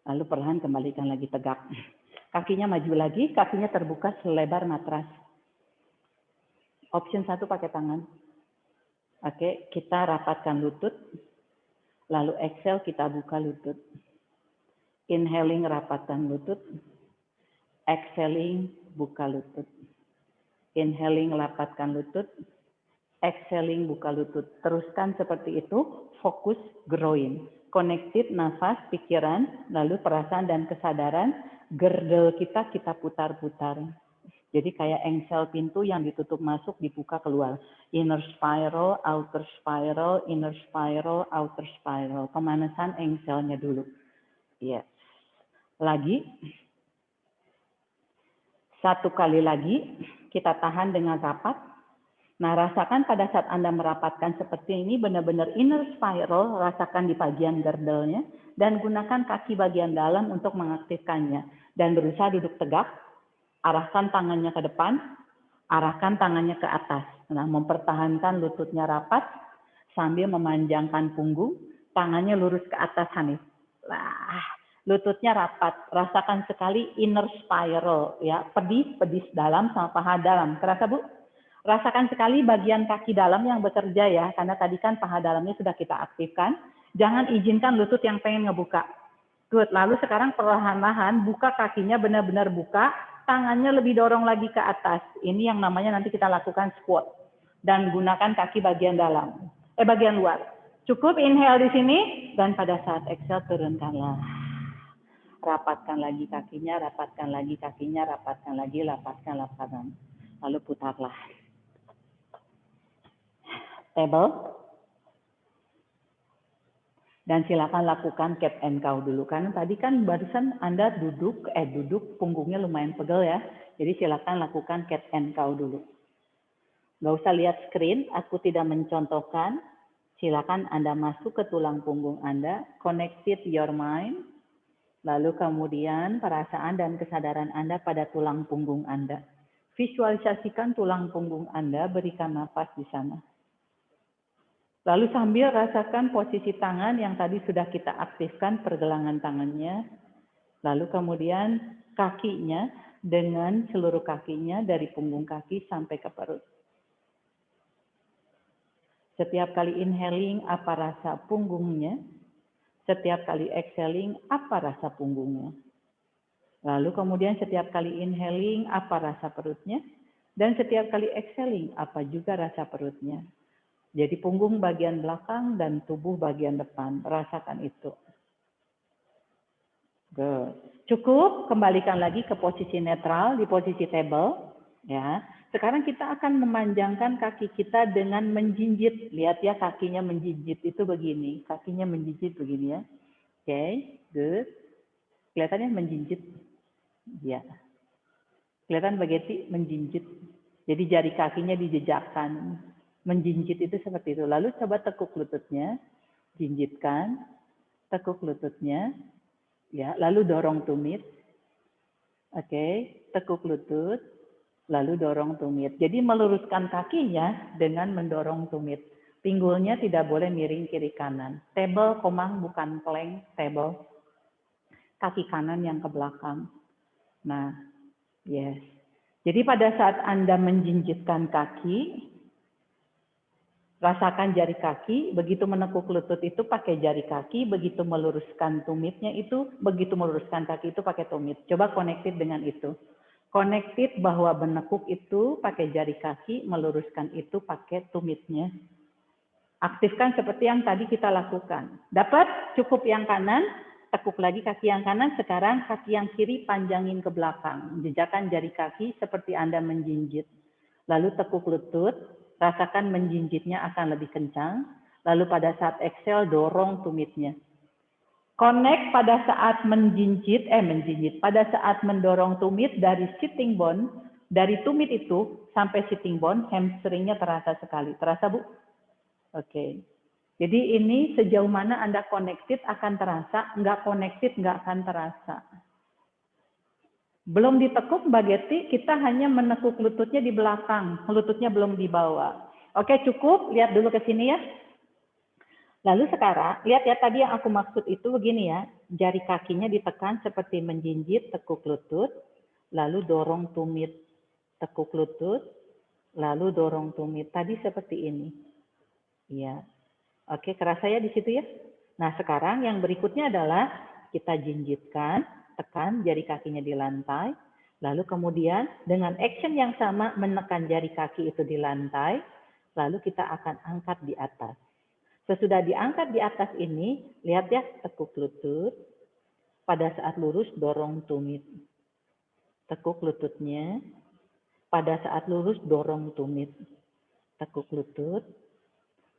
Lalu perlahan kembalikan lagi tegak. Kakinya maju lagi, kakinya terbuka selebar matras. Option 1 pakai tangan. Oke, kita rapatkan lutut. Lalu exhale, kita buka lutut. Inhaling, rapatkan lutut. Exhaling, buka lutut. Inhaling, rapatkan lutut. Exhaling, buka lutut. Teruskan seperti itu, fokus groin. Connected, nafas, pikiran, lalu perasaan dan kesadaran. Girdle kita putar-putar. Jadi kayak engsel pintu yang ditutup masuk, dibuka keluar. Inner spiral, outer spiral, inner spiral, outer spiral. Pemanasan engselnya dulu. Yes. Lagi. Satu kali lagi, kita tahan dengan rapat. Nah, rasakan pada saat Anda merapatkan seperti ini, benar-benar inner spiral, rasakan di bagian girdle-nya, dan gunakan kaki bagian dalam untuk mengaktifkannya. Dan berusaha duduk tegak, arahkan tangannya ke depan, arahkan tangannya ke atas. Nah, mempertahankan lututnya rapat, sambil memanjangkan punggung, tangannya lurus ke atas, Hanif. Nah, lututnya rapat, rasakan sekali inner spiral, ya, pedis dalam sama paha dalam. Kerasa, Bu? Rasakan sekali bagian kaki dalam yang bekerja ya, karena tadi kan paha dalamnya sudah kita aktifkan. Jangan izinkan lutut yang pengen ngebuka. Good. Lalu sekarang perlahan-lahan buka kakinya, benar-benar buka, tangannya lebih dorong lagi ke atas. Ini yang namanya nanti kita lakukan squat. Dan gunakan kaki bagian dalam, bagian luar. Cukup inhale di sini, dan pada saat exhale turunkanlah. Rapatkan lagi kakinya, rapatkan lagi kakinya, rapatkan lagi, lapaskan. Lalu putarlah. Table. Dan silakan lakukan cat and cow dulu. Karena tadi kan barusan Anda duduk punggungnya lumayan pegel ya. Jadi silakan lakukan cat and cow dulu. Nggak usah lihat screen, aku tidak mencontohkan. Silakan Anda masuk ke tulang punggung Anda, connected your mind, lalu kemudian perasaan dan kesadaran Anda pada tulang punggung Anda. Visualisasikan tulang punggung Anda, berikan nafas di sana. Lalu sambil rasakan posisi tangan yang tadi sudah kita aktifkan, pergelangan tangannya. Lalu kemudian kakinya dengan seluruh kakinya dari punggung kaki sampai ke perut. Setiap kali inhaling, apa rasa punggungnya? Setiap kali exhaling, apa rasa punggungnya? Lalu kemudian setiap kali inhaling, apa rasa perutnya? Dan setiap kali exhaling, apa juga rasa perutnya? Jadi punggung bagian belakang dan tubuh bagian depan. Rasakan itu. Good. Cukup, kembalikan lagi ke posisi netral, di posisi table. Ya. Sekarang kita akan memanjangkan kaki kita dengan menjinjit. Lihat ya, kakinya menjinjit itu begini. Kakinya menjinjit begini ya. Oke, good. Kelihatannya menjinjit. Ya. Kelihatan Bageti menjinjit. Jadi jari kakinya dijejakkan. Menjinjit itu seperti itu. Lalu coba tekuk lututnya, jinjitkan, tekuk lututnya, ya. Lalu dorong tumit, oke. Tekuk lutut, lalu dorong tumit. Jadi meluruskan kakinya dengan mendorong tumit. Pinggulnya tidak boleh miring kiri kanan. Table komang bukan plank, table. Kaki kanan yang ke belakang. Nah, yes. Jadi pada saat Anda menjinjitkan kaki, rasakan jari kaki, begitu menekuk lutut itu pakai jari kaki, begitu meluruskan tumitnya itu, begitu meluruskan kaki itu pakai tumit. Coba connected dengan itu. Connected bahwa menekuk itu pakai jari kaki, meluruskan itu pakai tumitnya. Aktifkan seperti yang tadi kita lakukan. Dapat? Cukup yang kanan, tekuk lagi kaki yang kanan, sekarang kaki yang kiri panjangin ke belakang. Jejakkan jari kaki seperti Anda menjinjit. Lalu tekuk lutut, rasakan menjinjitnya akan lebih kencang. Lalu pada saat exhale, dorong tumitnya. Connect pada saat pada saat mendorong tumit dari sitting bone, dari tumit itu sampai sitting bone, hamstringnya terasa sekali. Terasa, Bu? Oke. Jadi ini sejauh mana Anda connected akan terasa, nggak connected nggak akan terasa. Belum ditekuk Mbak Geti, kita hanya menekuk lututnya di belakang, lututnya belum dibawa. Oke, cukup, lihat dulu ke sini ya. Lalu sekarang, lihat ya tadi yang aku maksud itu begini ya, jari kakinya ditekan seperti menjinjit, tekuk lutut, lalu dorong tumit, tekuk lutut, lalu dorong tumit. Tadi seperti ini. Iya. Oke, kerasa ya di situ ya? Nah, sekarang yang berikutnya adalah kita jinjitkan, tekan jari kakinya di lantai, lalu kemudian dengan action yang sama menekan jari kaki itu di lantai, lalu kita akan angkat di atas. Sesudah diangkat di atas ini, lihat ya, tekuk lutut. Pada saat lurus, dorong tumit. Tekuk lututnya. Pada saat lurus, dorong tumit. Tekuk lutut.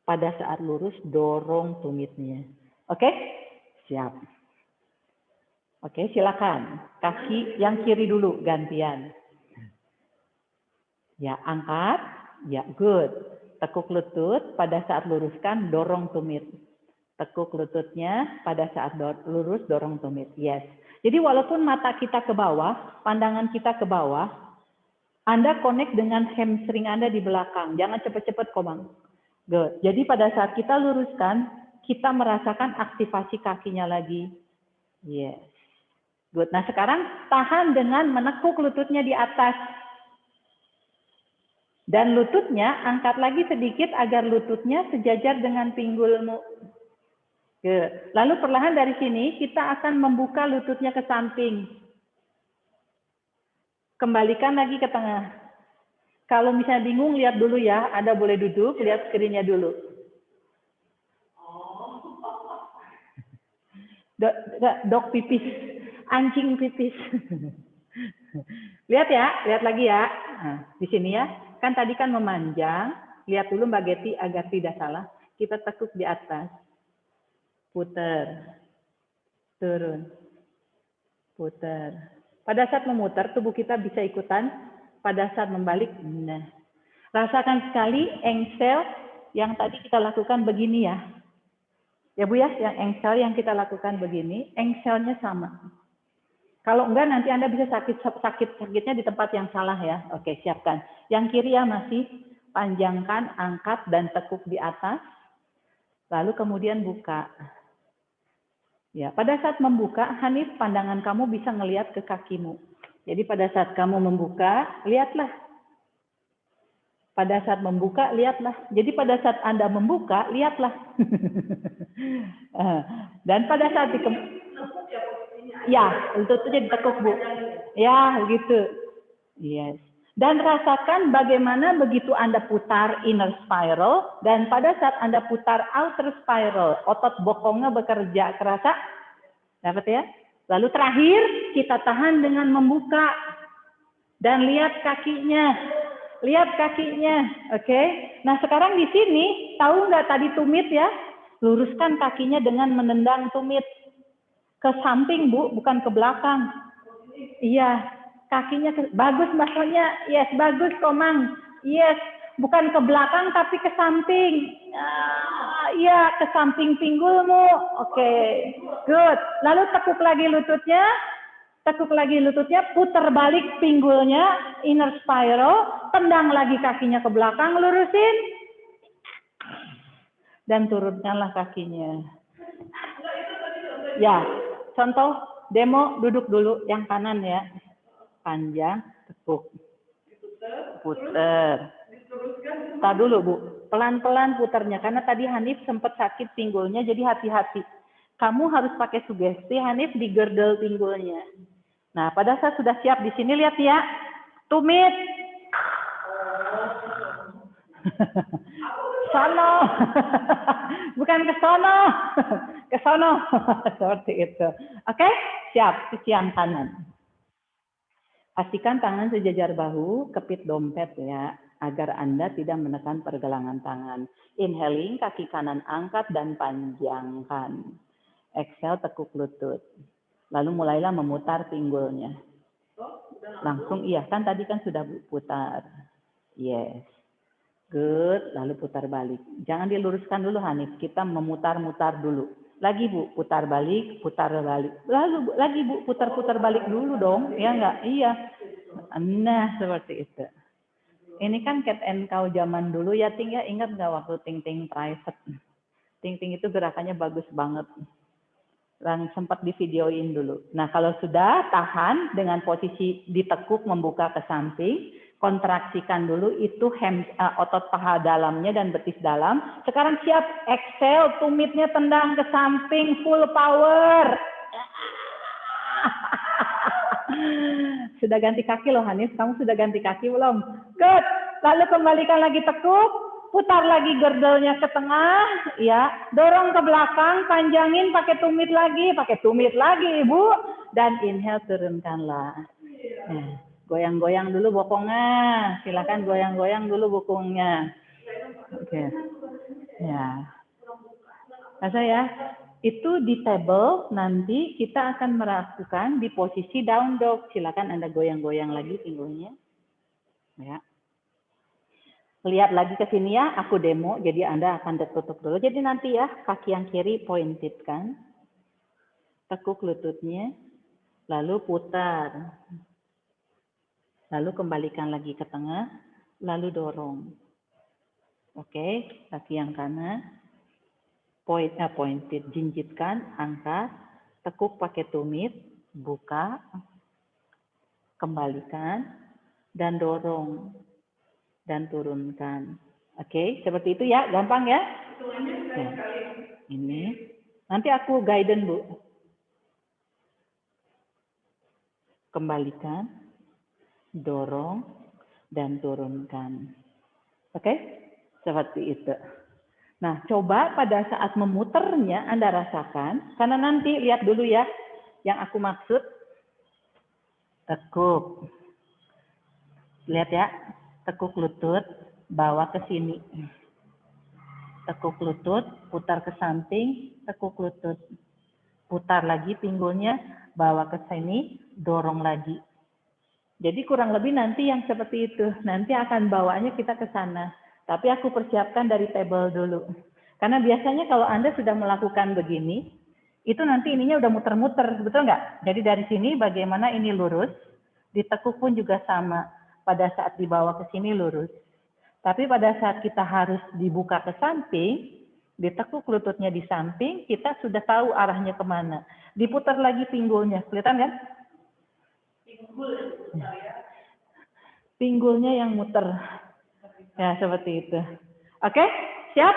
Pada saat lurus, dorong tumitnya. Oke? Siap. Oke, silakan. Kaki yang kiri dulu, gantian. Ya, angkat. Ya, good. Tekuk lutut, pada saat luruskan, dorong tumit. Tekuk lututnya, pada saat lurus, dorong tumit. Yes. Jadi walaupun mata kita ke bawah, pandangan kita ke bawah, Anda connect dengan hamstring Anda di belakang. Jangan cepat-cepat komang. Good. Jadi pada saat kita luruskan, kita merasakan aktivasi kakinya lagi. Yes. Good. Nah sekarang tahan dengan menekuk lututnya di atas. Dan lututnya angkat lagi sedikit agar lututnya sejajar dengan pinggulmu. Good. Lalu perlahan dari sini kita akan membuka lututnya ke samping. Kembalikan lagi ke tengah. Kalau misalnya bingung, lihat dulu ya. Anda boleh duduk, lihat screen-nya dulu. Dok pipis, anjing pipis. Lihat ya, lihat lagi ya. Nah, di sini ya, kan tadi kan memanjang. Lihat dulu Mbak Getty agar tidak salah. Kita tekuk di atas. Putar. Turun. Putar. Pada saat memutar, tubuh kita bisa ikutan. Pada saat membalik, nah. Rasakan sekali engsel yang tadi kita lakukan begini ya. Ya Bu ya, yang engsel yang kita lakukan begini, engselnya sama. Kalau enggak nanti Anda bisa sakitnya di tempat yang salah ya. Oke, siapkan. Yang kiri ya masih panjangkan, angkat dan tekuk di atas. Lalu kemudian buka. Ya, pada saat membuka, Hanif, pandangan kamu bisa ngelihat ke kakimu. Jadi pada saat kamu membuka, lihatlah. Pada saat membuka, lihatlah. Jadi pada saat Anda membuka, lihatlah. Dan pada saat ya, lututnya ditekuk, Bu. Ya, gitu. Yes. Dan rasakan bagaimana begitu Anda putar inner spiral dan pada saat Anda putar outer spiral, otot bokongnya bekerja. Kerasa? Dapat ya? Lalu terakhir, kita tahan dengan membuka. Dan lihat kakinya. Lihat kakinya. Oke? Nah, sekarang di sini, tahu nggak tadi tumit ya? Luruskan kakinya dengan menendang tumit. Ke samping, Bu, bukan ke belakang. Iya. Kakinya bagus Mbak Sonia, yes, bagus Komang, yes, bukan ke belakang tapi ke samping, iya ke samping pinggulmu, oke, good. Lalu tekuk lagi lututnya, putar balik pinggulnya, inner spiral, tendang lagi kakinya ke belakang, lurusin, dan turunkanlah kakinya. Ya, contoh demo duduk dulu yang kanan ya. Panjang, tekuk, puter. Tar dulu Bu, pelan-pelan putarnya karena tadi Hanif sempat sakit pinggulnya, jadi hati-hati. Kamu harus pakai sugesti Hanif di girdle pinggulnya. Nah, pada saat sudah siap di sini lihat ya, tumit. Sono, bukan ke sono, ke sono, seperti itu. Oke, siap, sisi yang kanan. Pastikan tangan sejajar bahu, kepit dompet ya, agar Anda tidak menekan pergelangan tangan. Inhaling, kaki kanan angkat dan panjangkan. Exhale, tekuk lutut. Lalu mulailah memutar pinggulnya. Langsung, iya kan tadi kan sudah putar. Yes. Good, lalu putar balik. Jangan diluruskan dulu Hanif, kita memutar-mutar dulu. Lagi Bu, putar balik, lalu lagi Bu, putar-putar balik dulu dong, ya enggak? Iya. Nah, seperti itu. Ini kan cat and cow zaman dulu ya, Ting ya, ingat nggak waktu Ting private? Ting itu gerakannya bagus banget. Dan sempat di videoin dulu. Nah, kalau sudah tahan dengan posisi ditekuk membuka ke samping, Kontraksikan dulu itu otot paha dalamnya dan betis dalam. Sekarang siap, exhale, tumitnya tendang ke samping, full power. Sudah ganti kaki loh Hanif, kamu sudah ganti kaki belum? Good. Lalu kembalikan lagi tekuk, putar lagi girdle-nya ke tengah, ya. Dorong ke belakang, panjangin pakai tumit lagi, Ibu. Dan inhale, turunkanlah. Goyang-goyang dulu bokongnya. Silakan goyang-goyang dulu bokongnya. Oke. Ya. Rasa ya. Itu di table nanti kita akan melakukan di posisi down dog. Silakan Anda goyang-goyang lagi pinggulnya. Ya. Lihat lagi ke sini ya, aku demo. Jadi Anda akan tutup dulu. Jadi nanti ya, kaki yang kiri pointed kan. Tekuk lututnya. Lalu putar. Lalu kembalikan lagi ke tengah, lalu dorong. Oke, kaki yang kanan, pointed, jinjitkan, angkat, tekuk pakai tumit, buka, kembalikan, dan dorong, dan turunkan. Oke, seperti itu ya, gampang ya? Nah, ini, nanti aku guidance Bu. Kembalikan, dorong, dan turunkan. Oke? Seperti itu. Nah, coba pada saat memutarnya Anda rasakan, karena nanti lihat dulu ya, yang aku maksud, tekuk. Lihat ya, tekuk lutut, bawa ke sini. Tekuk lutut, putar ke samping, tekuk lutut. Putar lagi pinggulnya, bawa ke sini, dorong lagi. Jadi kurang lebih nanti yang seperti itu. Nanti akan bawanya kita ke sana. Tapi aku persiapkan dari table dulu. Karena biasanya kalau Anda sudah melakukan begini, itu nanti ininya udah muter-muter. Betul nggak? Jadi dari sini bagaimana ini lurus. Ditekuk pun juga sama. Pada saat dibawa ke sini lurus. Tapi pada saat kita harus dibuka ke samping, ditekuk lututnya di samping, kita sudah tahu arahnya kemana. Diputar lagi pinggulnya. Kelihatan kan? Pinggulnya yang muter. Ya, seperti itu. Oke, siap?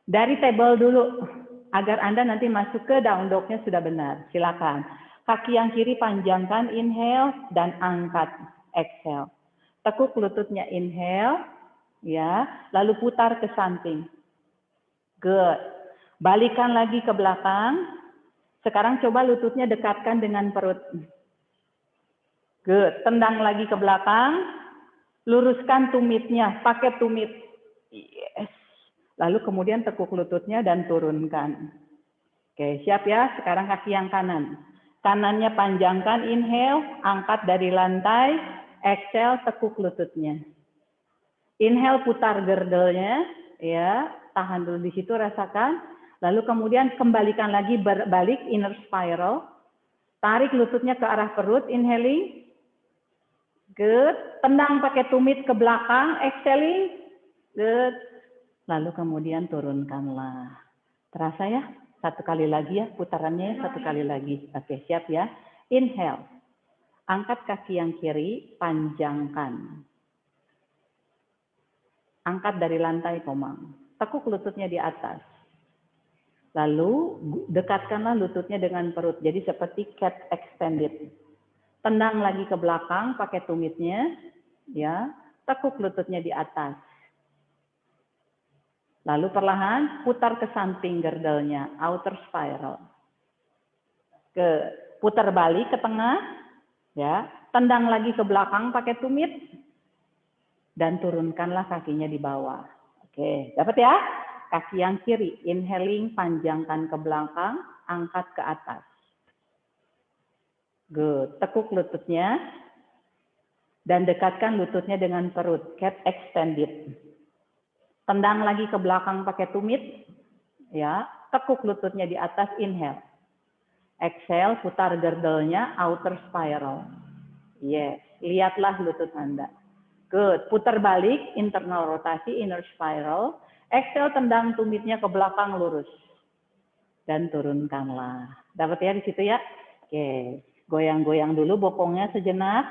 Dari table dulu. Agar Anda nanti masuk ke down dog-nya sudah benar. Silakan. Kaki yang kiri panjangkan, inhale, dan angkat. Exhale. Tekuk lututnya, inhale. Ya, lalu putar ke samping. Good. Balikan lagi ke belakang. Sekarang coba lututnya dekatkan dengan perut. Good. Tendang lagi ke belakang. Luruskan tumitnya. Pakai tumit. Yes. Lalu kemudian tekuk lututnya dan turunkan. Oke, siap ya? Sekarang kaki yang kanan. Kanannya panjangkan. Inhale. Angkat dari lantai. Exhale. Tekuk lututnya. Inhale. Putar girdle-nya. Ya. Tahan dulu di situ. Rasakan. Lalu kemudian kembalikan lagi berbalik. Inner spiral. Tarik lututnya ke arah perut. Inhaling. Good. Tendang pakai tumit ke belakang. Exhaling. Good. Lalu kemudian turunkanlah. Terasa ya? Satu kali lagi ya. Putarannya satu kali lagi. Oke, siap ya. Inhale. Angkat kaki yang kiri. Panjangkan. Angkat dari lantai komang. Tekuk lututnya di atas. Lalu dekatkanlah lututnya dengan perut. Jadi seperti cat extended. Tendang lagi ke belakang pakai tumitnya, ya. Tekuk lututnya di atas. Lalu perlahan putar ke samping girdle-nya, outer spiral. Putar balik ke tengah, ya. Tendang lagi ke belakang pakai tumit dan turunkanlah kakinya di bawah. Oke, dapat ya? Kaki yang kiri, inhaling, panjangkan ke belakang, angkat ke atas. Good. Tekuk lututnya dan dekatkan lututnya dengan perut. Cat extended. Tendang lagi ke belakang pakai tumit. Ya, tekuk lututnya di atas. Inhale. Exhale, putar girdle-nya outer spiral. Yes, lihatlah lutut Anda. Good. Putar balik, internal rotasi, inner spiral. Exhale, tendang tumitnya ke belakang lurus. Dan turunkanlah. Dapat ya di situ ya? Oke. Goyang-goyang dulu bokongnya sejenak.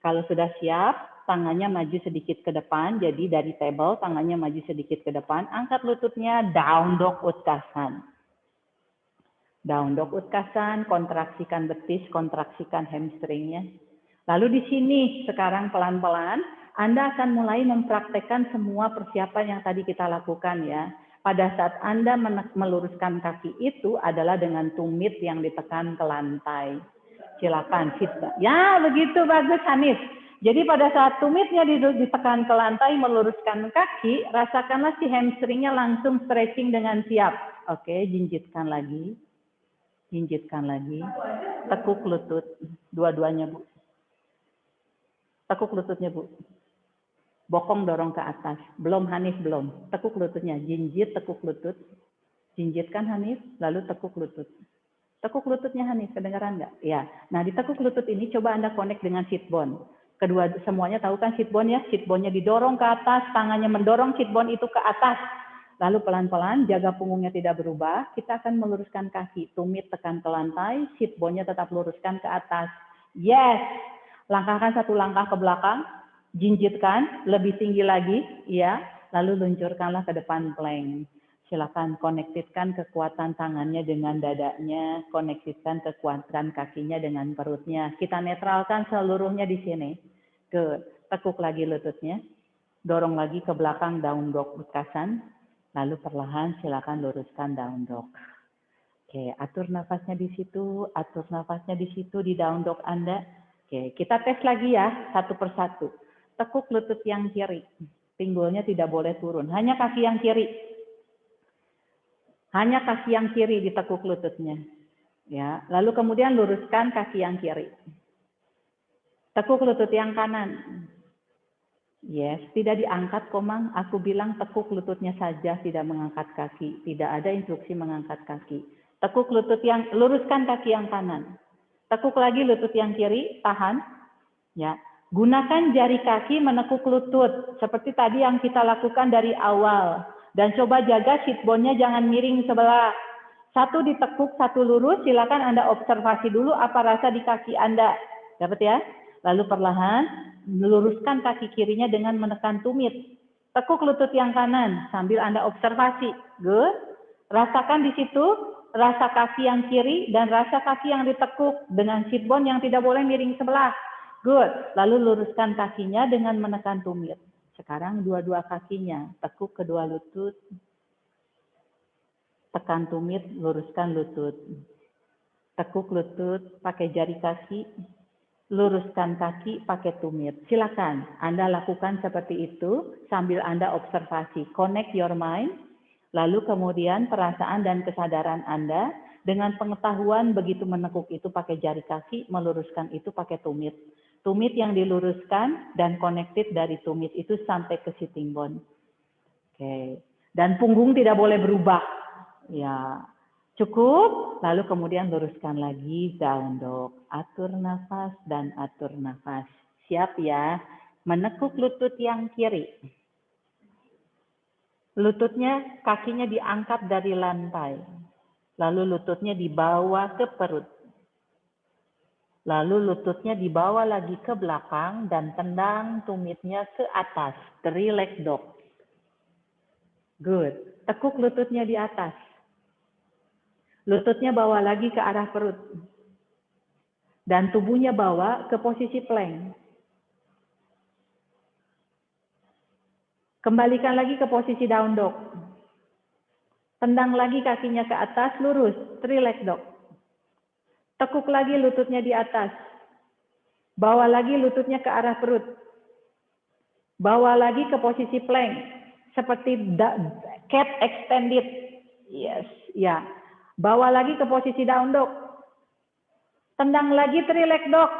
Kalau sudah siap, tangannya maju sedikit ke depan. Jadi dari table, tangannya maju sedikit ke depan. Angkat lututnya, down dog Utkasan. Down dog Utkasan, kontraksikan betis, kontraksikan hamstringnya. Lalu di sini sekarang pelan-pelan Anda akan mulai mempraktekkan semua persiapan yang tadi kita lakukan ya. Pada saat Anda meluruskan kaki itu adalah dengan tumit yang ditekan ke lantai. Silakan feedback. Ya, begitu bagus Hanif. Jadi pada saat tumitnya ditekan ke lantai meluruskan kaki, rasakanlah si hamstringnya langsung stretching dengan siap. Oke, jinjitkan lagi. Jinjitkan lagi. Tekuk lutut. Dua-duanya, Bu. Tekuk lututnya, Bu. Bokong dorong ke atas. Belum, Hanif, belum. Tekuk lututnya. Jinjit, tekuk lutut. Jinjitkan, Hanif. Lalu tekuk lutut. Tekuk lututnya, Hanif. Kedengaran nggak? Ya. Nah, di tekuk lutut ini coba Anda connect dengan sit bone. Kedua, semuanya tahu kan sit bone ya? Sit bone-nya didorong ke atas, tangannya mendorong sit bone itu ke atas. Lalu pelan-pelan, jaga punggungnya tidak berubah, kita akan meluruskan kaki. Tumit tekan ke lantai, sit bone-nya tetap luruskan ke atas. Yes! Langkahkan satu langkah ke belakang, jinjitkan, lebih tinggi lagi, ya. Lalu luncurkanlah ke depan plank. Silakan konektitkan kekuatan tangannya dengan dadanya, konektitkan kekuatan kakinya dengan perutnya. Kita netralkan seluruhnya di sini. Tekuk lagi lututnya, dorong lagi ke belakang down dog Utkasan, lalu perlahan silakan luruskan down dog. Oke, atur nafasnya di situ, atur nafasnya di situ di down dog Anda. Oke, kita tes lagi ya, satu persatu. Tekuk lutut yang kiri, pinggulnya tidak boleh turun, hanya kaki yang kiri. Hanya kaki yang kiri ditekuk lututnya. Ya, lalu kemudian luruskan kaki yang kiri. Tekuk lutut yang kanan. Yes, tidak diangkat Komang. Aku bilang tekuk lututnya saja, tidak mengangkat kaki. Tidak ada instruksi mengangkat kaki. Tekuk lutut yang, luruskan kaki yang kanan. Tekuk lagi lutut yang kiri, tahan. Ya, gunakan jari kaki menekuk lutut. Seperti tadi yang kita lakukan dari awal. Dan coba jaga sit bone-nya jangan miring sebelah. Satu ditekuk, satu lurus. Silakan Anda observasi dulu apa rasa di kaki Anda. Dapat ya? Lalu perlahan luruskan kaki kirinya dengan menekan tumit. Tekuk lutut yang kanan sambil Anda observasi. Good. Rasakan di situ rasa kaki yang kiri dan rasa kaki yang ditekuk dengan sit bone yang tidak boleh miring sebelah. Good. Lalu luruskan kakinya dengan menekan tumit. Sekarang dua-dua kakinya, tekuk kedua lutut, tekan tumit, luruskan lutut. Tekuk lutut pakai jari kaki, luruskan kaki pakai tumit. Silakan Anda lakukan seperti itu sambil Anda observasi. Connect your mind, lalu kemudian perasaan dan kesadaran Anda dengan pengetahuan begitu menekuk itu pakai jari kaki, meluruskan itu pakai tumit. Tumit yang diluruskan dan connected dari tumit itu sampai ke sitting bone. Oke. Dan punggung tidak boleh berubah. Ya. Cukup. Lalu kemudian luruskan lagi down dog. Atur nafas dan atur nafas. Siap ya. Menekuk lutut yang kiri. Lututnya, kakinya diangkat dari lantai. Lalu lututnya dibawa ke perut. Lalu lututnya dibawa lagi ke belakang dan tendang tumitnya ke atas. 3 leg dog. Good. Tekuk lututnya di atas. Lututnya bawa lagi ke arah perut. Dan tubuhnya bawa ke posisi plank. Kembalikan lagi ke posisi down dog. Tendang lagi kakinya ke atas, lurus. 3 leg dog. Tekuk lagi lututnya di atas. Bawa lagi lututnya ke arah perut. Bawa lagi ke posisi plank. Seperti cat extended. Yes, ya. Bawa lagi ke posisi down dog. Tendang lagi 3 leg dog.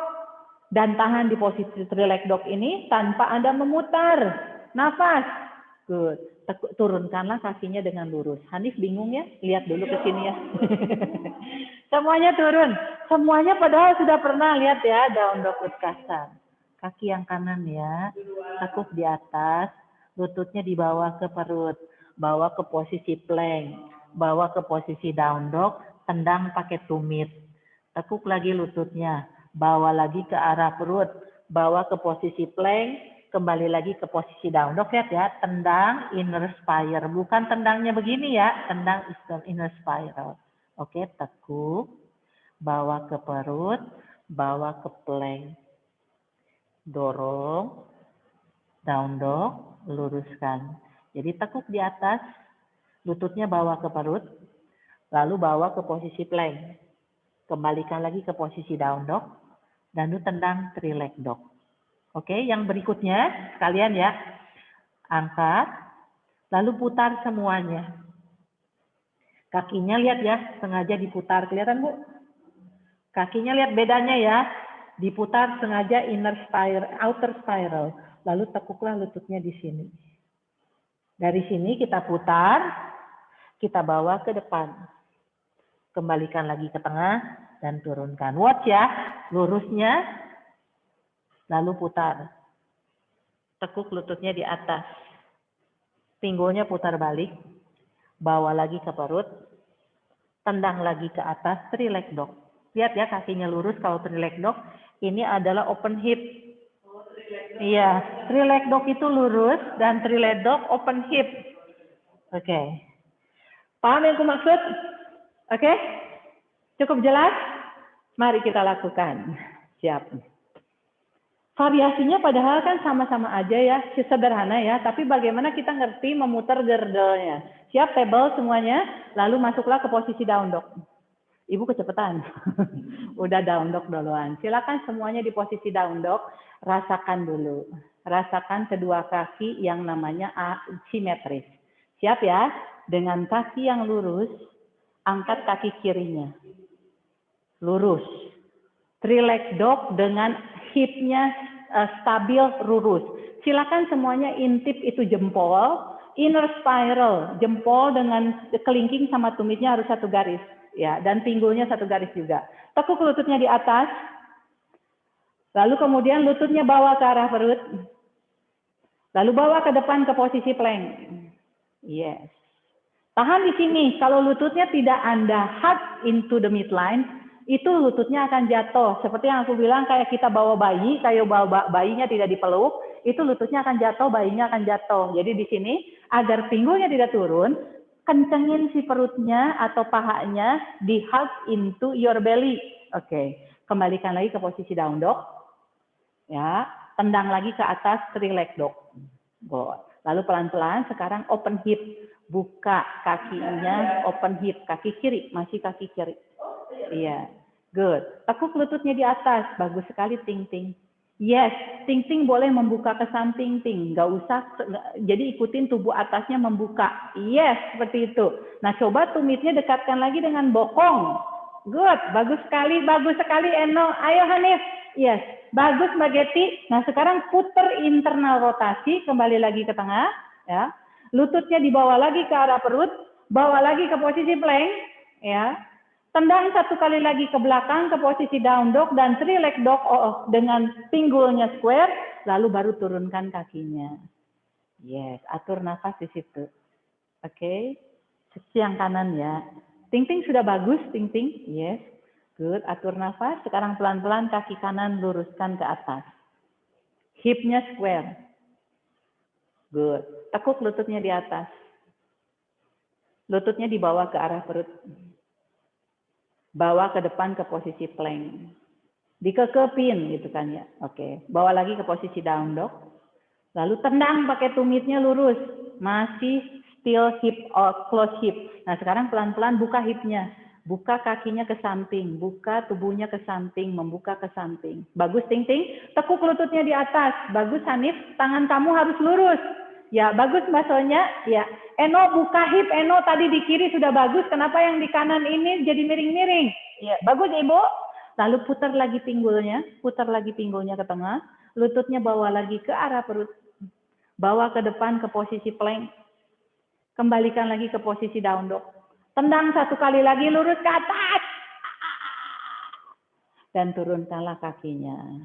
Dan tahan di posisi 3 leg dog ini tanpa Anda memutar. Nafas. Good. Turunkanlah kakinya dengan lurus. Hanif bingung ya? Lihat dulu ke sini ya. Semuanya turun. Semuanya padahal sudah pernah lihat ya down dog Utkasan. Kaki yang kanan ya. Tekuk di atas. Lututnya dibawa ke perut. Bawa ke posisi plank. Bawa ke posisi down dog. Tendang pakai tumit. Tekuk lagi lututnya. Bawa lagi ke arah perut. Bawa ke posisi plank. kembali lagi ke posisi down dog. Lihat ya, tendang inner spiral. Bukan tendangnya begini ya, tendang inner spiral. Oke, tekuk, bawa ke perut, bawa ke plank. Dorong, down dog, luruskan. Jadi tekuk di atas, lututnya bawa ke perut, lalu bawa ke posisi plank. Kembalikan lagi ke posisi down dog, dan lu tendang three leg dog. Oke, yang berikutnya sekalian ya. Angkat, lalu putar semuanya. Kakinya lihat ya, sengaja diputar. Kelihatan Bu? Kakinya lihat bedanya ya. Diputar sengaja inner spiral, outer spiral. Lalu tekuklah lututnya di sini. Dari sini kita putar, kita bawa ke depan. Kembalikan lagi ke tengah dan turunkan. Watch ya, lurusnya, lalu putar. Tekuk lututnya di atas. Pinggulnya putar balik, bawa lagi ke perut, tendang lagi ke atas, three leg dog. Lihat ya kakinya lurus kalau three leg dog. Ini adalah open hip. Iya, three leg dog itu lurus dan three leg dog open hip. Oke. Paham yang aku maksud? Oke? Cukup jelas? Mari kita lakukan. Siap. Variasinya padahal kan sama-sama aja ya, sederhana ya, tapi bagaimana kita ngerti memutar gerdelnya. Siap, table semuanya, lalu masuklah ke posisi down dog. Ibu kecepatan. Udah down dog duluan. Silakan semuanya di posisi down dog, rasakan dulu. Rasakan kedua kaki yang namanya simetris. Siap ya? Dengan kaki yang lurus, angkat kaki kirinya. Lurus. Three leg dog dengan hipnya stabil lurus. Silakan semuanya intip itu jempol, inner spiral, jempol dengan kelingking sama tumitnya harus satu garis, ya, dan pinggulnya satu garis juga. Tekuk lututnya di atas, lalu kemudian lututnya bawa ke arah perut, lalu bawa ke depan ke posisi plank. Yes. Tahan di sini. Kalau lututnya tidak Anda hug into the midline, itu lututnya akan jatuh. Seperti yang aku bilang, kayak kita bawa bayi, kayak bawa bayinya tidak dipeluk, itu lututnya akan jatuh, bayinya akan jatuh. Jadi di sini, agar pinggulnya tidak turun, kencengin si perutnya atau pahanya di hug into your belly. Oke, kembalikan lagi ke posisi down dog. Ya, tendang lagi ke atas three leg dog. Good. Lalu pelan-pelan sekarang open hip. Buka kakinya, open hip. Kaki kiri, masih kaki kiri. Iya, good. Tekuk lututnya di atas, bagus sekali ting-ting. Yes, ting-ting boleh membuka ke samping ting, nggak usah. Jadi ikutin tubuh atasnya membuka. Yes, seperti itu. Nah, coba tumitnya dekatkan lagi dengan bokong. Good, bagus sekali Eno. Ayo Hanif. Yes, bagus Mbak Getty. Nah, sekarang putar internal rotasi, kembali lagi ke tengah, ya. Lututnya dibawa lagi ke arah perut, bawa lagi ke posisi plank, ya. Tendang satu kali lagi ke belakang ke posisi down dog dan three leg dog dengan pinggulnya square, lalu baru turunkan kakinya. Yes, atur nafas di situ. Oke, sisi yang kanan ya. Ting-ting sudah bagus, ting-ting. Yes, good. Atur nafas. Sekarang pelan-pelan kaki kanan luruskan ke atas. Hipnya square. Good. Tekuk lututnya di atas. Lututnya dibawa ke arah perut. Bawa ke depan ke posisi plank. Dikekepin gitu kan ya. Oke. Bawa lagi ke posisi down dog. Lalu tendang pakai tumitnya lurus. Masih still hip or close hip. Nah sekarang pelan-pelan buka hipnya. Buka kakinya ke samping. Buka tubuhnya ke samping. Membuka ke samping. Bagus ting-ting. Tekuk lututnya di atas. Bagus Hanif. Tangan kamu harus lurus. Ya, bagus Mbak Sonya. Ya, Eno buka hip. Eno tadi di kiri sudah bagus. Kenapa yang di kanan ini jadi miring-miring? Ya, bagus Ibu. Lalu putar lagi pinggulnya. Putar lagi pinggulnya ke tengah. Lututnya bawa lagi ke arah perut. Bawa ke depan ke posisi plank. Kembalikan lagi ke posisi down dog. Tendang satu kali lagi lurus ke atas. Dan turunkanlah kakinya.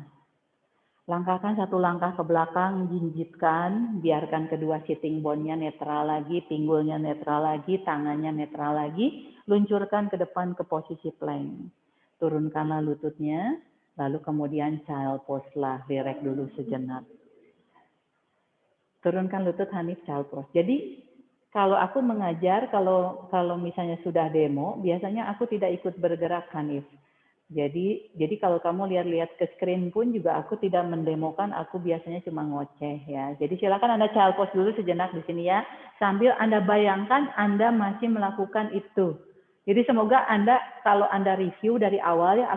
Langkahkan satu langkah ke belakang, jinjitkan, biarkan kedua sitting bone-nya netral lagi, pinggulnya netral lagi, tangannya netral lagi, luncurkan ke depan ke posisi plank. Turunkanlah lututnya, lalu kemudian child pose lah, direct dulu sejenak. Turunkan lutut, Hanif, child pose. Jadi kalau aku mengajar, kalau misalnya sudah demo, biasanya aku tidak ikut bergerak, Hanif. Jadi kalau kamu lihat-lihat ke screen pun juga aku tidak mendemokan, aku biasanya cuma ngoceh ya. Jadi silakan Anda child pose dulu sejenak di sini ya, sambil Anda bayangkan Anda masih melakukan itu. Jadi semoga Anda, kalau Anda review dari awal ya,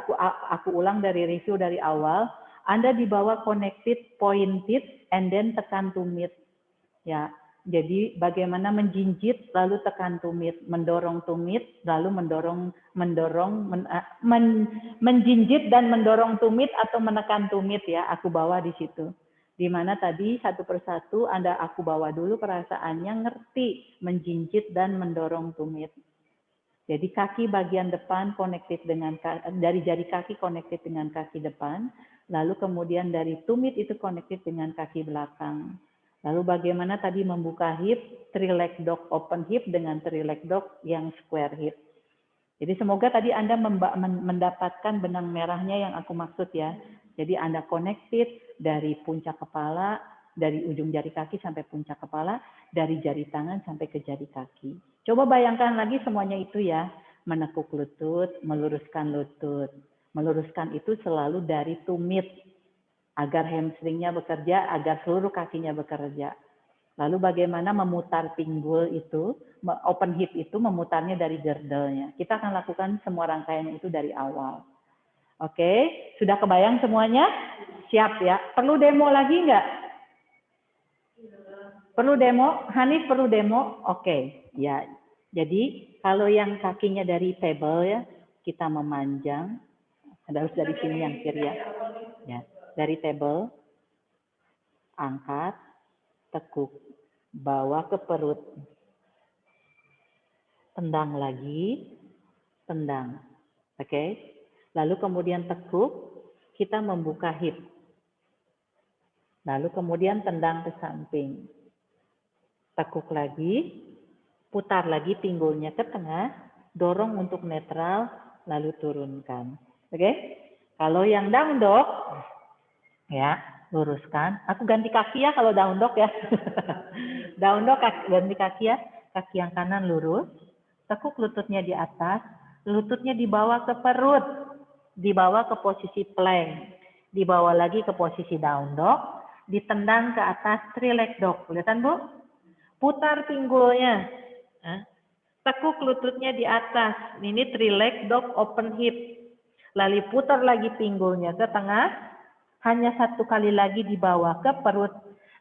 aku ulang dari review dari awal, Anda dibawa connected, pointed, and then tekan to meet. Ya, jadi bagaimana menjinjit lalu tekan tumit, mendorong tumit, lalu menjinjit dan mendorong tumit atau menekan tumit ya, aku bawa di situ. Di mana tadi satu persatu aku bawa dulu perasaannya, ngerti menjinjit dan mendorong tumit. Jadi kaki bagian depan connected dengan dari jari kaki connected dengan kaki depan, lalu kemudian dari tumit itu connected dengan kaki belakang. Lalu bagaimana tadi membuka hip, three leg dog open hip dengan three leg dog yang square hip. Jadi semoga tadi Anda mendapatkan benang merahnya yang aku maksud ya. Jadi Anda connected dari puncak kepala, dari ujung jari kaki sampai puncak kepala, dari jari tangan sampai ke jari kaki. Coba bayangkan lagi semuanya itu ya. Menekuk lutut, meluruskan lutut. Meluruskan itu selalu dari tumit. Agar hamstringnya bekerja, agar seluruh kakinya bekerja. Lalu bagaimana memutar pinggul itu, open hip itu memutarnya dari girdle-nya. Kita akan lakukan semua rangkaiannya itu dari awal. Oke, sudah kebayang semuanya? Siap ya. Perlu demo lagi nggak? Perlu demo? Hanif perlu demo? Oke, ya. Jadi kalau yang kakinya dari table ya, kita memanjang. Harus dari sini yang kiri ya. Ya. Dari table, angkat, tekuk, bawa ke perut, tendang lagi, tendang. Oke? Lalu kemudian tekuk, kita membuka hip. Lalu kemudian tendang ke samping. Tekuk lagi, putar lagi pinggulnya ke tengah, dorong untuk netral, lalu turunkan. Oke? Kalau yang down dog, ya, luruskan. Aku ganti kaki ya kalau down dog ya. Down dog ganti kaki ya. Kaki yang kanan lurus. Tekuk lututnya di atas. Lututnya dibawa ke perut. Dibawa ke posisi plank. Dibawa lagi ke posisi down dog. Ditendang ke atas three leg dog. Kelihatan Bu? Putar pinggulnya. Tekuk lututnya di atas. Ini three leg dog open hip. Lalu putar lagi pinggulnya ke tengah. Hanya satu kali lagi dibawa ke perut,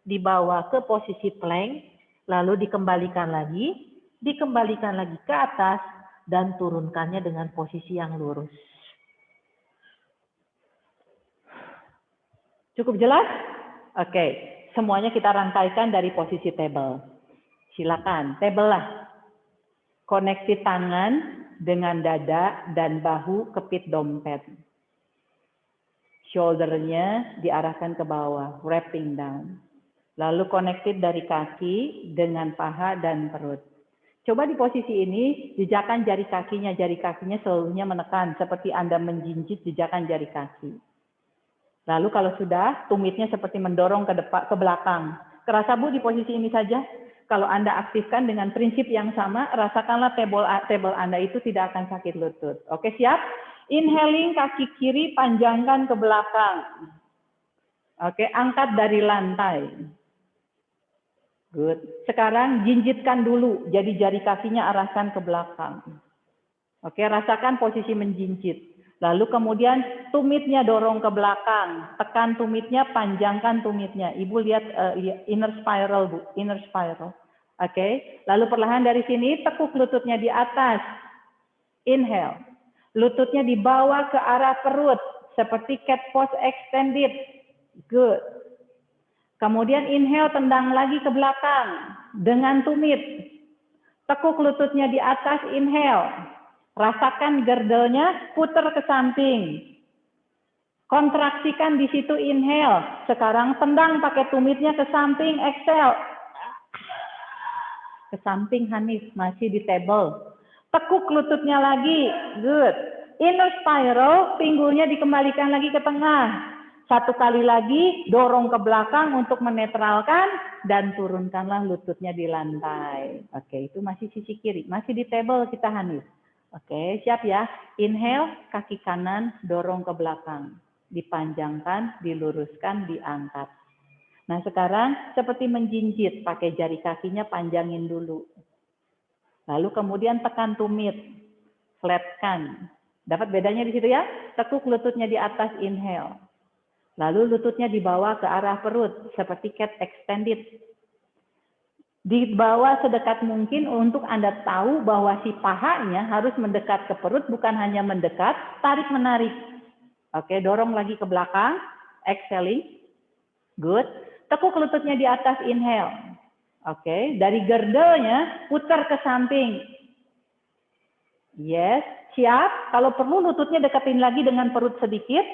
dibawa ke posisi plank, lalu dikembalikan lagi ke atas, dan turunkannya dengan posisi yang lurus. Cukup jelas? Oke, semuanya kita rangkaikan dari posisi table. Silakan, table lah. Koneksi tangan dengan dada dan bahu kepit dompet. Shoulder-nya diarahkan ke bawah, wrapping down. Lalu connected dari kaki dengan paha dan perut. Coba di posisi ini, jejakan jari kakinya seluruhnya menekan, seperti Anda menjinjit jejakan jari kaki. Lalu kalau sudah, tumitnya seperti mendorong ke depan, ke belakang. Kerasa Bu di posisi ini saja? Kalau Anda aktifkan dengan prinsip yang sama, rasakanlah table Anda itu tidak akan sakit lutut. Oke, siap? Inhaling kaki kiri panjangkan ke belakang. Oke, angkat dari lantai. Good. Sekarang jinjitkan dulu, jadi jari kakinya arahkan ke belakang. Oke, rasakan posisi menjinjit. Lalu kemudian tumitnya dorong ke belakang. Tekan tumitnya, panjangkan tumitnya. Ibu lihat inner spiral, Bu. Inner spiral. Oke, lalu perlahan dari sini tekuk lututnya di atas. Inhale. Lututnya dibawa ke arah perut, seperti cat pose extended. Good. Kemudian inhale, tendang lagi ke belakang dengan tumit. Tekuk lututnya di atas, inhale. Rasakan girdle-nya, putar ke samping. Kontraksikan di situ, inhale. Sekarang tendang pakai tumitnya ke samping, exhale. Ke samping, Hanif, masih di table. Tekuk lututnya lagi, good. Inner spiral, pinggulnya dikembalikan lagi ke tengah. Satu kali lagi, dorong ke belakang untuk menetralkan dan turunkanlah lututnya di lantai. Oke, itu masih sisi kiri. Masih di table kita, Hanif. Oke, siap ya. Inhale, kaki kanan dorong ke belakang. Dipanjangkan, diluruskan, diangkat. Nah, sekarang seperti menjinjit, pakai jari kakinya panjangin dulu. Lalu kemudian tekan tumit, flatkan. Dapat bedanya di situ ya? Tekuk lututnya di atas, inhale. Lalu lututnya dibawa ke arah perut, seperti cat extended. Dibawa sedekat mungkin untuk Anda tahu bahwa si pahanya harus mendekat ke perut, bukan hanya mendekat, tarik-menarik. Oke, dorong lagi ke belakang, exhaling. Good. Tekuk lututnya di atas, inhale. Oke, dari gerdelnya putar ke samping. Yes, siap. Kalau perlu lututnya deketin lagi dengan perut sedikit.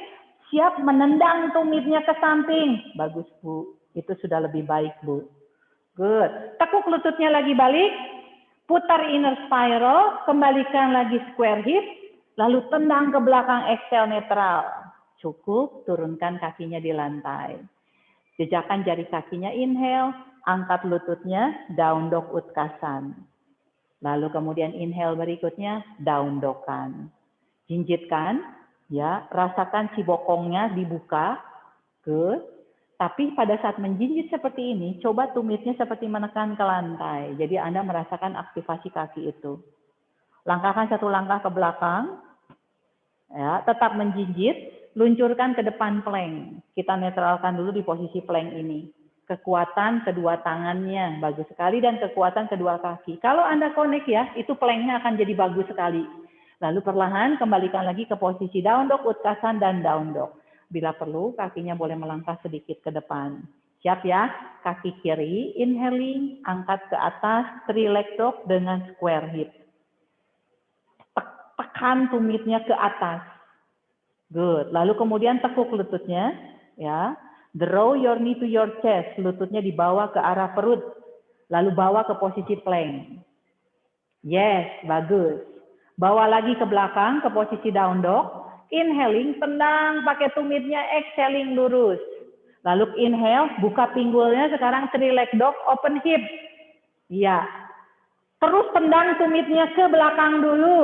Siap menendang tumitnya ke samping. Bagus, Bu. Itu sudah lebih baik, Bu. Good. Tekuk lututnya lagi balik. Putar inner spiral. Kembalikan lagi square hip. Lalu tendang ke belakang, exhale netral. Cukup, turunkan kakinya di lantai. Jejakkan jari kakinya, inhale. Angkat lututnya, down dog utkasan. Lalu kemudian inhale berikutnya, down dogan. Jinjitkan. Ya, rasakan si bokongnya dibuka, good. Tapi pada saat menjinjit seperti ini, coba tumitnya seperti menekan ke lantai. Jadi Anda merasakan aktivasi kaki itu. Langkahkan satu langkah ke belakang, ya, tetap menjinjit, luncurkan ke depan plank. Kita netralkan dulu di posisi plank ini. Kekuatan kedua tangannya, bagus sekali, dan kekuatan kedua kaki. Kalau Anda connect ya, itu planknya akan jadi bagus sekali. Lalu perlahan kembalikan lagi ke posisi down dog, utkasan, dan down dog. Bila perlu, kakinya boleh melangkah sedikit ke depan. Siap ya? Kaki kiri, inhaling, angkat ke atas, three leg dog dengan square hip. Tekan tumitnya ke atas. Good. Lalu kemudian tekuk lututnya, ya. Draw your knee to your chest. Lututnya dibawa ke arah perut. Lalu bawa ke posisi plank. Yes, bagus. Bawa lagi ke belakang, ke posisi down dog. Inhaling, tendang pakai tumitnya, exhaling lurus. Lalu inhale, buka pinggulnya, sekarang three leg dog, open hip. Iya. Terus tendang tumitnya ke belakang dulu.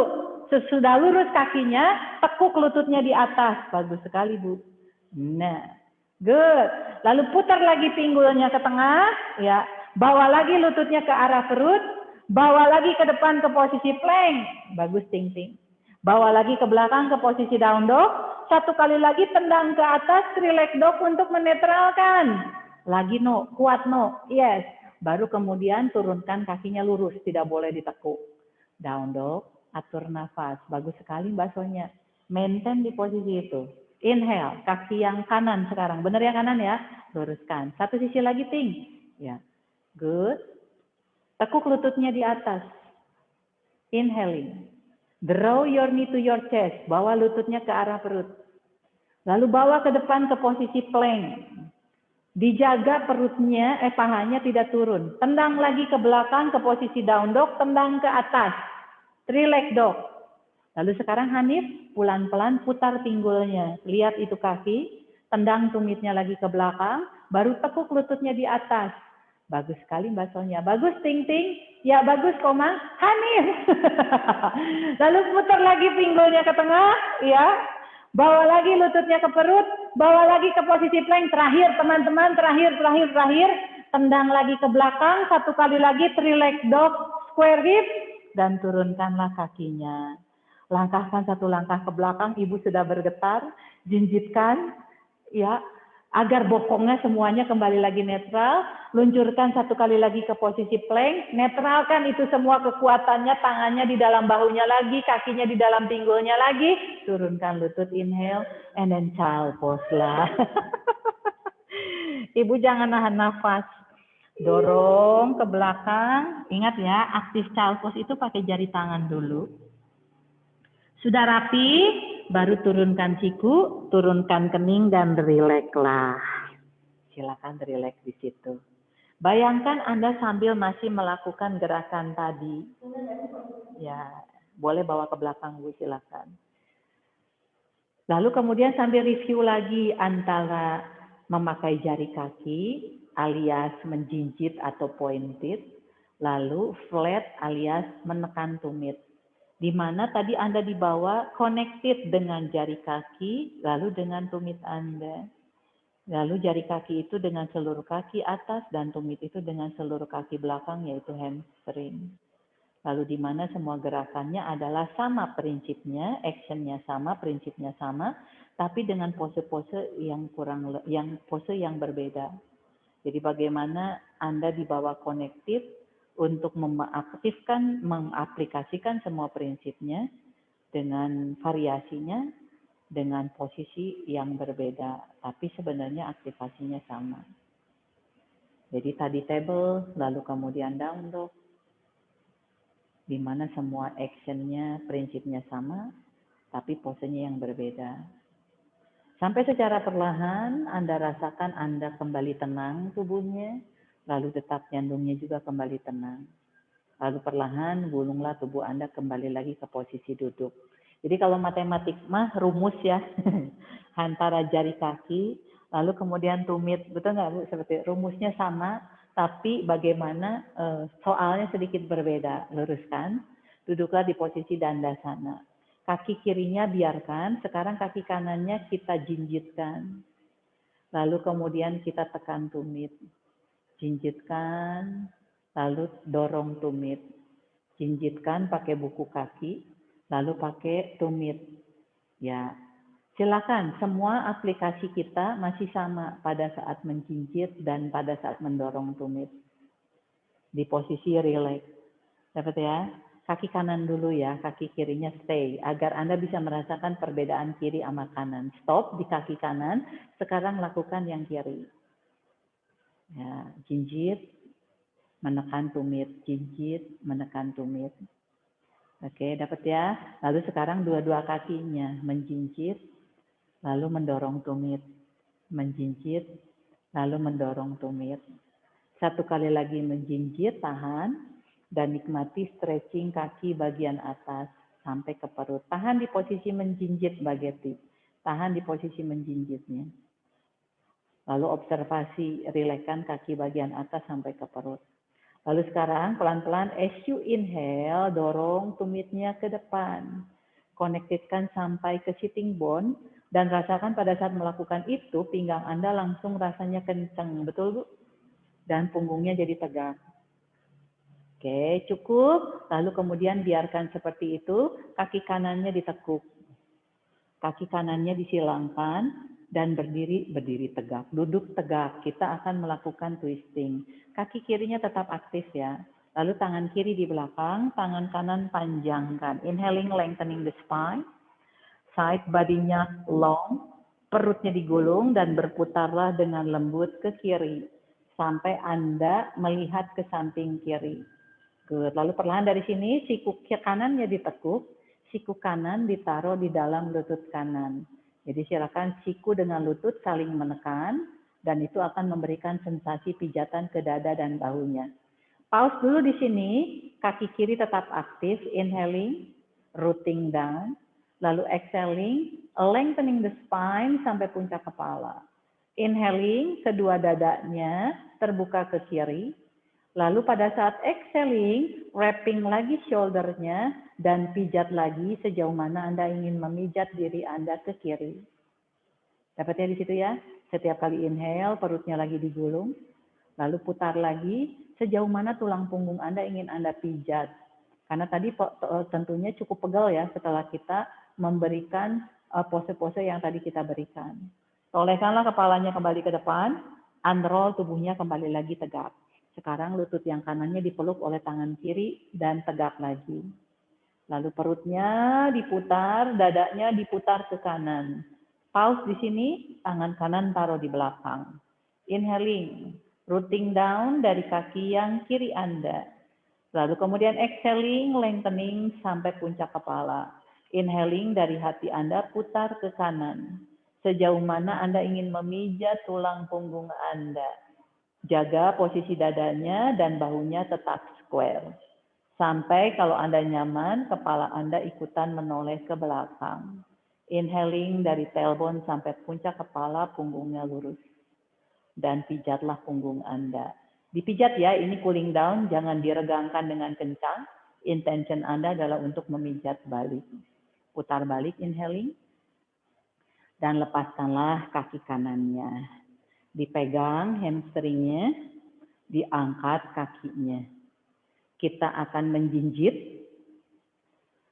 Sesudah lurus kakinya, tekuk lututnya di atas. Bagus sekali, Bu. Nah, good. Lalu putar lagi pinggulnya ke tengah, ya. Bawa lagi lututnya ke arah perut. Bawa lagi ke depan ke posisi plank. Bagus, ting-ting. Bawa lagi ke belakang ke posisi down dog. Satu kali lagi tendang ke atas, three leg dog untuk menetralkan. Lagi no, kuat no, yes. Baru kemudian turunkan kakinya lurus, tidak boleh ditekuk. Down dog, atur nafas. Bagus sekali Mbak Sonya. Maintain di posisi itu. Inhale, kaki yang kanan sekarang. Benar yang kanan ya? Luruskan. Satu sisi lagi, ting. Ya, good. Tekuk lututnya di atas. Inhaling. Draw your knee to your chest. Bawa lututnya ke arah perut. Lalu bawa ke depan ke posisi plank. Dijaga perutnya, pahanya tidak turun. Tendang lagi ke belakang ke posisi down dog. Tendang ke atas. Three leg dog. Lalu sekarang Hanif, pelan-pelan putar pinggulnya. Lihat itu kaki. Tendang tumitnya lagi ke belakang. Baru tekuk lututnya di atas. Bagus sekali Mbak Sonya. Bagus, ting-ting. Ya, bagus, koma. Hanif. Lalu putar lagi pinggulnya ke tengah. Ya. Bawa lagi lututnya ke perut. Bawa lagi ke posisi plank. Terakhir, teman-teman. Terakhir. Tendang lagi ke belakang. Satu kali lagi. Three leg dog. Square hip. Dan turunkanlah kakinya. Langkahkan satu langkah ke belakang. Ibu sudah bergetar. Jinjitkan. Ya. Agar bokongnya semuanya kembali lagi netral, luncurkan satu kali lagi ke posisi plank, netralkan itu semua kekuatannya, tangannya di dalam bahunya lagi, kakinya di dalam pinggulnya lagi, turunkan lutut, inhale, and then child pose lah. Ibu jangan nahan nafas, dorong ke belakang, ingat ya, aktif child pose itu pakai jari tangan dulu. Sudah rapi, baru turunkan siku, turunkan kening, dan relax lah. Silakan relax di situ. Bayangkan Anda sambil masih melakukan gerakan tadi. Ya, boleh bawa ke belakang Bu, silakan. Lalu kemudian sambil review lagi antara memakai jari kaki alias menjinjit atau pointed, lalu flat alias menekan tumit. Di mana tadi Anda dibawa connected dengan jari kaki, lalu dengan tumit Anda. Lalu jari kaki itu dengan seluruh kaki atas dan tumit itu dengan seluruh kaki belakang yaitu hamstring. Lalu di mana semua gerakannya adalah sama prinsipnya, actionnya sama, prinsipnya sama, tapi dengan pose-pose yang berbeda. Jadi bagaimana Anda dibawa connected untuk mengaplikasikan semua prinsipnya dengan variasinya, dengan posisi yang berbeda, tapi sebenarnya aktivasinya sama. Jadi tadi table, lalu kemudian down dog, di mana semua actionnya, prinsipnya sama, tapi posenya yang berbeda. Sampai secara perlahan Anda rasakan Anda kembali tenang tubuhnya, lalu detak jantungnya juga kembali tenang. Lalu perlahan gulunglah tubuh Anda kembali lagi ke posisi duduk. Jadi kalau matematik mah rumus ya, antara jari kaki, lalu kemudian tumit, betul nggak Bu? Seperti rumusnya sama, tapi bagaimana soalnya sedikit berbeda. Luruskan, duduklah di posisi dandasana. Kaki kirinya biarkan, sekarang kaki kanannya kita jinjitkan. Lalu kemudian kita tekan tumit. Jinjitkan, lalu dorong tumit. Jinjitkan pakai buku kaki, lalu pakai tumit. Ya, silakan semua aplikasi kita masih sama pada saat menjinjit dan pada saat mendorong tumit. Di posisi relax. Dapat ya? Kaki kanan dulu ya, kaki kirinya stay. Agar Anda bisa merasakan perbedaan kiri sama kanan. Stop di kaki kanan, sekarang lakukan yang kiri. Ya, jinjit, menekan tumit, jinjit, menekan tumit. Oke, dapat ya? Lalu sekarang dua-dua kakinya menjinjit, lalu mendorong tumit. Menjinjit, lalu mendorong tumit. Satu kali lagi menjinjit, tahan, dan nikmati stretching kaki bagian atas sampai ke perut. Tahan di posisi menjinjit Bageti. Tahan di posisi menjinjitnya. Lalu observasi, rilekskan kaki bagian atas sampai ke perut. Lalu sekarang pelan-pelan as you inhale, dorong tumitnya ke depan. Connectedkan sampai ke sitting bone. Dan rasakan pada saat melakukan itu, pinggang Anda langsung rasanya kencang. Betul Bu? Dan punggungnya jadi tegak. Oke, cukup. Lalu kemudian biarkan seperti itu, kaki kanannya ditekuk. Kaki kanannya disilangkan dan berdiri tegak. Duduk tegak, kita akan melakukan twisting. Kaki kirinya tetap aktif ya. Lalu tangan kiri di belakang, tangan kanan panjangkan. Inhaling, lengthening the spine. Side body-nya long, perutnya digulung dan berputarlah dengan lembut ke kiri. Sampai Anda melihat ke samping kiri. Good. Lalu perlahan dari sini, siku kanannya ditekuk, siku kanan ditaruh di dalam lutut kanan. Jadi silakan siku dengan lutut saling menekan, dan itu akan memberikan sensasi pijatan ke dada dan bahunya. Pause dulu di sini, kaki kiri tetap aktif, inhaling, rooting down, lalu exhaling, lengthening the spine sampai puncak kepala. Inhaling, kedua dadanya terbuka ke kiri. Lalu pada saat exhaling, wrapping lagi shoulder-nya dan pijat lagi sejauh mana Anda ingin memijat diri Anda ke kiri. Dapatnya di situ ya? Setiap kali inhale, perutnya lagi digulung. Lalu putar lagi sejauh mana tulang punggung Anda ingin Anda pijat. Karena tadi tentunya cukup pegal ya setelah kita memberikan pose-pose yang tadi kita berikan. Tolehkanlah kepalanya kembali ke depan, unroll tubuhnya kembali lagi tegak. Sekarang lutut yang kanannya dipeluk oleh tangan kiri dan tegak lagi. Lalu perutnya diputar, dadanya diputar ke kanan. Pause di sini, tangan kanan taruh di belakang. Inhaling, rooting down dari kaki yang kiri Anda. Lalu kemudian exhaling, lengthening sampai puncak kepala. Inhaling dari hati Anda putar ke kanan. Sejauh mana Anda ingin memijat tulang punggung Anda. Jaga posisi dadanya dan bahunya tetap square. Sampai kalau Anda nyaman, kepala Anda ikutan menoleh ke belakang. Inhaling dari tailbone sampai puncak kepala, punggungnya lurus. Dan pijatlah punggung Anda. Dipijat ya, ini cooling down, jangan diregangkan dengan kencang. Intention Anda adalah untuk memijat balik. Putar balik, inhaling. Dan lepaskanlah kaki kanannya. Dipegang hamstringnya, diangkat kakinya. Kita akan menjinjit,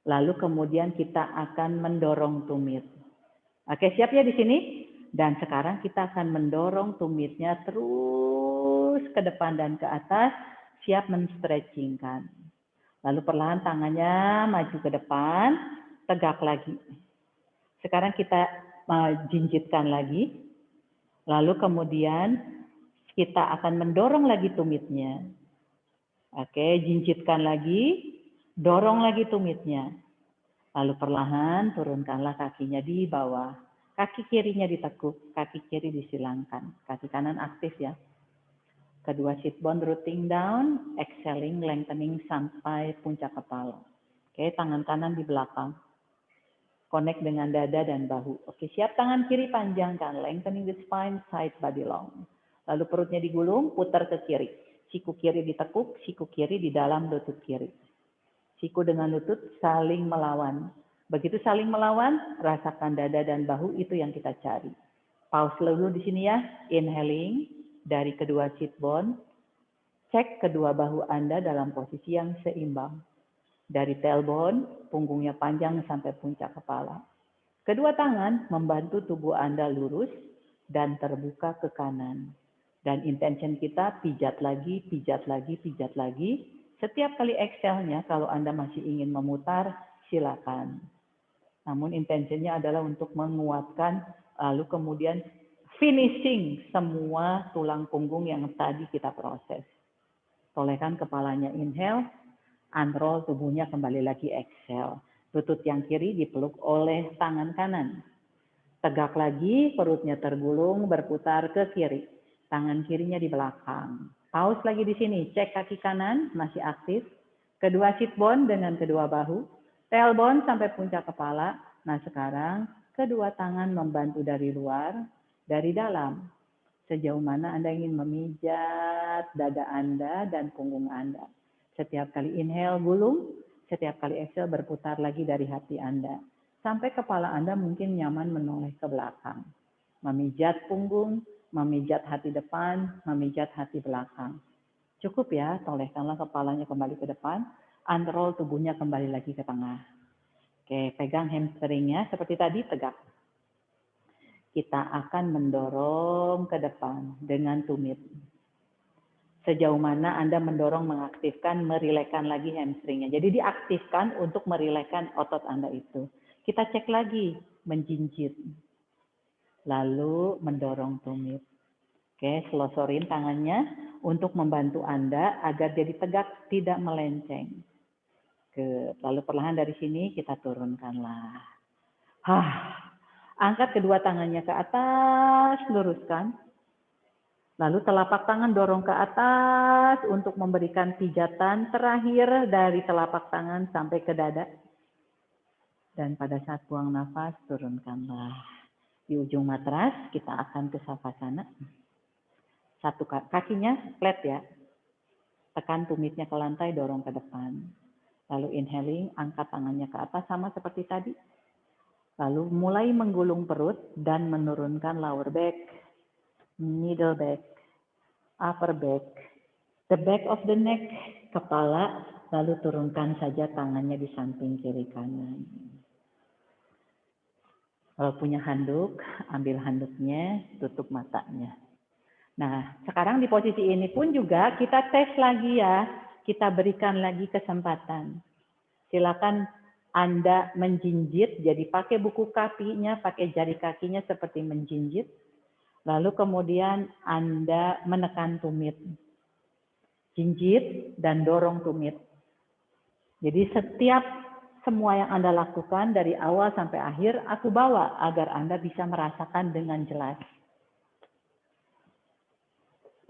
lalu kemudian kita akan mendorong tumit. Oke, siap ya di sini? Dan sekarang kita akan mendorong tumitnya terus ke depan dan ke atas, siap men-stretchingkan. Lalu perlahan tangannya maju ke depan, tegak lagi. Sekarang kita jinjitkan lagi, lalu kemudian kita akan mendorong lagi tumitnya. Oke, jinjitkan lagi, dorong lagi tumitnya. Lalu perlahan turunkanlah kakinya di bawah. Kaki kirinya ditekuk, kaki kiri disilangkan. Kaki kanan aktif ya. Kedua sit bone rooting down, exhaling, lengthening sampai puncak kepala. Oke, tangan kanan di belakang. Connect dengan dada dan bahu. Oke, siap, tangan kiri panjangkan, lengthening the spine, side body long. Lalu perutnya digulung, putar ke kiri. Siku kiri ditekuk, siku kiri di dalam lutut kiri. Siku dengan lutut saling melawan. Begitu saling melawan, rasakan dada dan bahu, itu yang kita cari. Pause dulu di sini ya. Inhaling dari kedua sit bone. Cek kedua bahu Anda dalam posisi yang seimbang. Dari tailbone, punggungnya panjang sampai puncak kepala. Kedua tangan membantu tubuh Anda lurus dan terbuka ke kanan. Dan intention kita pijat lagi, pijat lagi, pijat lagi. Setiap kali exhale-nya, kalau Anda masih ingin memutar, silakan. Namun intentionnya adalah untuk menguatkan, lalu kemudian finishing semua tulang punggung yang tadi kita proses. Tolehkan kepalanya, inhale, unroll tubuhnya kembali lagi, exhale. Lutut yang kiri dipeluk oleh tangan kanan. Tegak lagi, perutnya tergulung, berputar ke kiri. Tangan kirinya di belakang. Pause lagi di sini, cek kaki kanan masih aktif. Kedua sit bone dengan kedua bahu. Tailbone sampai puncak kepala. Nah sekarang kedua tangan membantu dari luar, dari dalam. Sejauh mana Anda ingin memijat dada Anda dan punggung Anda. Setiap kali inhale gulung, setiap kali exhale berputar lagi dari hati Anda. Sampai kepala Anda mungkin nyaman menoleh ke belakang. Memijat punggung, memijat hati depan, memijat hati belakang. Cukup ya, tolehkanlah kepalanya kembali ke depan, unroll tubuhnya kembali lagi ke tengah. Oke, pegang hamstringnya seperti tadi, tegak. Kita akan mendorong ke depan dengan tumit. Sejauh mana Anda mendorong, mengaktifkan, merilekkan lagi hamstringnya. Jadi diaktifkan untuk merilekkan otot Anda itu. Kita cek lagi, menjinjit. Lalu mendorong tumit. Oke, selosorin tangannya untuk membantu Anda agar jadi tegak, tidak melenceng. Lalu perlahan dari sini kita turunkanlah. Angkat kedua tangannya ke atas, luruskan. Lalu telapak tangan dorong ke atas untuk memberikan pijatan terakhir dari telapak tangan sampai ke dada. Dan pada saat buang nafas, turunkanlah. Di ujung matras, kita akan ke savasana. Satu kakinya flat ya. Tekan tumitnya ke lantai, dorong ke depan. Lalu inhaling, angkat tangannya ke atas sama seperti tadi. Lalu mulai menggulung perut dan menurunkan lower back, middle back, upper back, the back of the neck, kepala, lalu turunkan saja tangannya di samping kiri kanan. Kalau punya handuk, ambil handuknya, tutup matanya. Nah, sekarang di posisi ini pun juga kita tes lagi ya. Kita berikan lagi kesempatan. Silakan Anda menjinjit, jadi pakai buku kakinya, pakai jari kakinya seperti menjinjit. Lalu kemudian Anda menekan tumit. Jinjit dan dorong tumit. Jadi setiap semua yang Anda lakukan dari awal sampai akhir, aku bawa agar Anda bisa merasakan dengan jelas.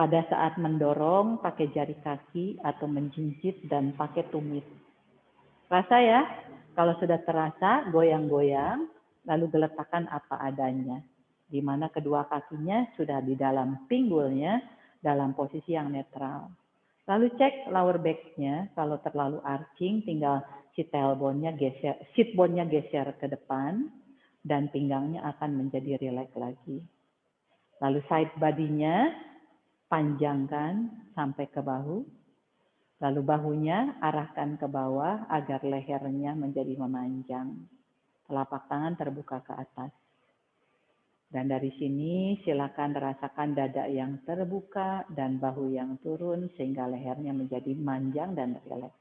Pada saat mendorong, pakai jari kaki atau menjinjit dan pakai tumit. Rasa ya, kalau sudah terasa, goyang-goyang, lalu geletakkan apa adanya, di mana kedua kakinya sudah di dalam pinggulnya dalam posisi yang netral. Lalu cek lower back-nya, kalau terlalu arching tinggal sit bone-nya geser ke depan dan pinggangnya akan menjadi relax lagi. Lalu side body-nya panjangkan sampai ke bahu. Lalu bahunya arahkan ke bawah agar lehernya menjadi memanjang. Telapak tangan terbuka ke atas. Dan dari sini silakan rasakan dada yang terbuka dan bahu yang turun sehingga lehernya menjadi manjang dan rileks.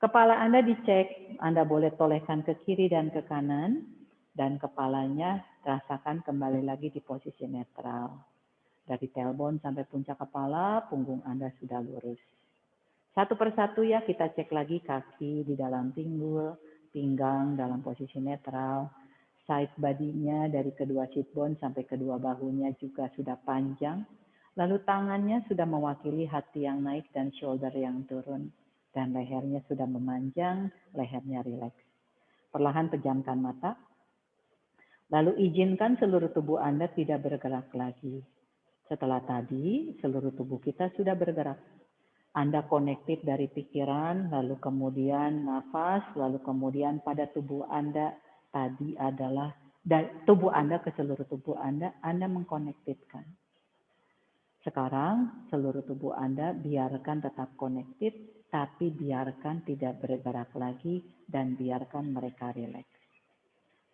Kepala Anda dicek, Anda boleh tolehkan ke kiri dan ke kanan. Dan kepalanya rasakan kembali lagi di posisi netral. Dari tailbone sampai puncak kepala, punggung Anda sudah lurus. Satu persatu ya kita cek lagi kaki di dalam pinggul, pinggang dalam posisi netral, side body-nya dari kedua sit bone sampai kedua bahunya juga sudah panjang, lalu tangannya sudah mewakili hati yang naik dan shoulder yang turun, dan lehernya sudah memanjang, lehernya rileks. Perlahan pejamkan mata, lalu izinkan seluruh tubuh Anda tidak bergerak lagi. Setelah tadi, seluruh tubuh kita sudah bergerak. Anda connected dari pikiran, lalu kemudian nafas, lalu kemudian pada tubuh Anda tadi adalah tubuh Anda ke seluruh tubuh Anda mengkonektidkan. Sekarang seluruh tubuh Anda biarkan tetap connected, tapi biarkan tidak bergerak lagi dan biarkan mereka rileks.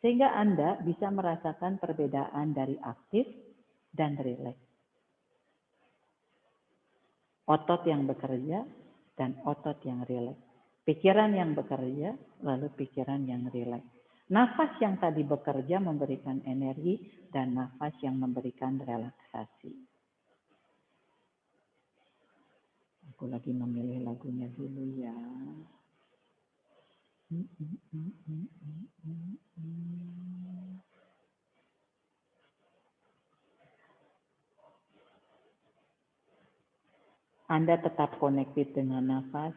Sehingga Anda bisa merasakan perbedaan dari aktif dan rileks. Otot yang bekerja dan otot yang rileks. Pikiran yang bekerja, lalu pikiran yang rileks. Nafas yang tadi bekerja memberikan energi dan nafas yang memberikan relaksasi. Aku lagi memilih lagunya dulu ya. Anda tetap connected dengan nafas,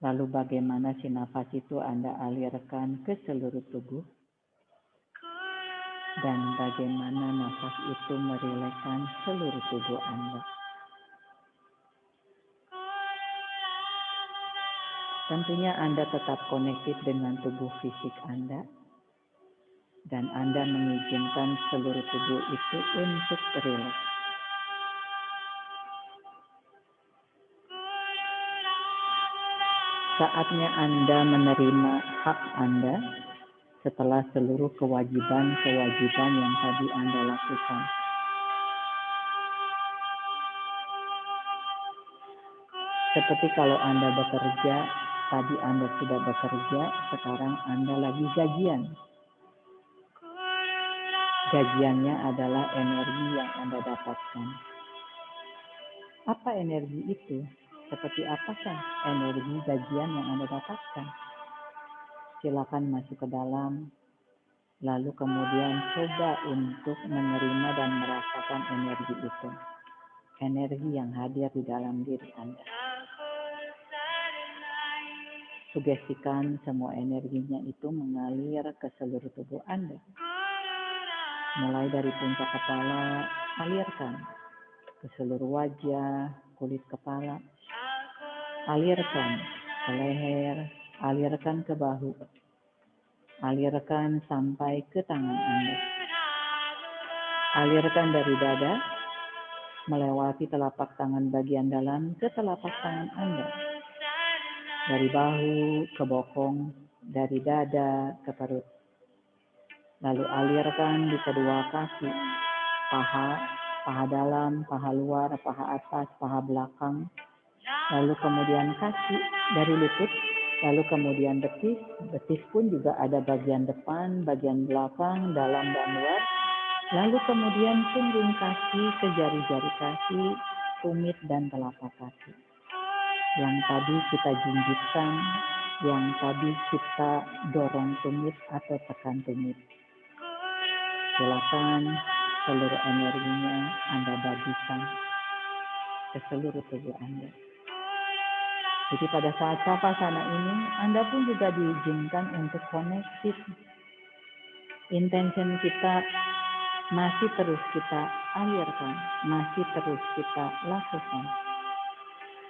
lalu bagaimana si nafas itu Anda alirkan ke seluruh tubuh, dan bagaimana nafas itu merilekskan seluruh tubuh Anda. Tentunya Anda tetap connected dengan tubuh fisik Anda, dan Anda mengizinkan seluruh tubuh itu untuk rileks. Saatnya Anda menerima hak Anda setelah seluruh kewajiban-kewajiban yang tadi Anda lakukan. Seperti kalau Anda bekerja, tadi Anda sudah bekerja, sekarang Anda lagi gajian. Gajiannya adalah energi yang Anda dapatkan. Apa energi itu? Seperti apakah energi gajian yang Anda dapatkan? Silakan masuk ke dalam, lalu kemudian coba untuk menerima dan merasakan energi itu. Energi yang hadir di dalam diri Anda. Sugestikan semua energinya itu mengalir ke seluruh tubuh Anda. Mulai dari puncak kepala, alirkan ke seluruh wajah, kulit kepala. Alirkan ke leher, alirkan ke bahu, alirkan sampai ke tangan Anda. Alirkan dari dada, melewati telapak tangan bagian dalam ke telapak tangan Anda. Dari bahu ke bokong, dari dada ke perut. Lalu alirkan di kedua kaki, paha dalam, paha luar, paha atas, paha belakang. Lalu kemudian kaki dari lutut, lalu kemudian betis. Betis pun juga ada bagian depan, bagian belakang, dalam dan luar. Lalu kemudian punggung kaki ke jari-jari kaki, tumit dan telapak kaki. Yang tadi kita jinjitkan, yang tadi kita dorong tumit atau tekan tumit. Silakan seluruh energinya Anda bagikan ke seluruh tubuh Anda. Jadi pada saat savasana ini, Anda pun juga diizinkan untuk connected Intention kita masih terus kita alirkan, masih terus kita lakukan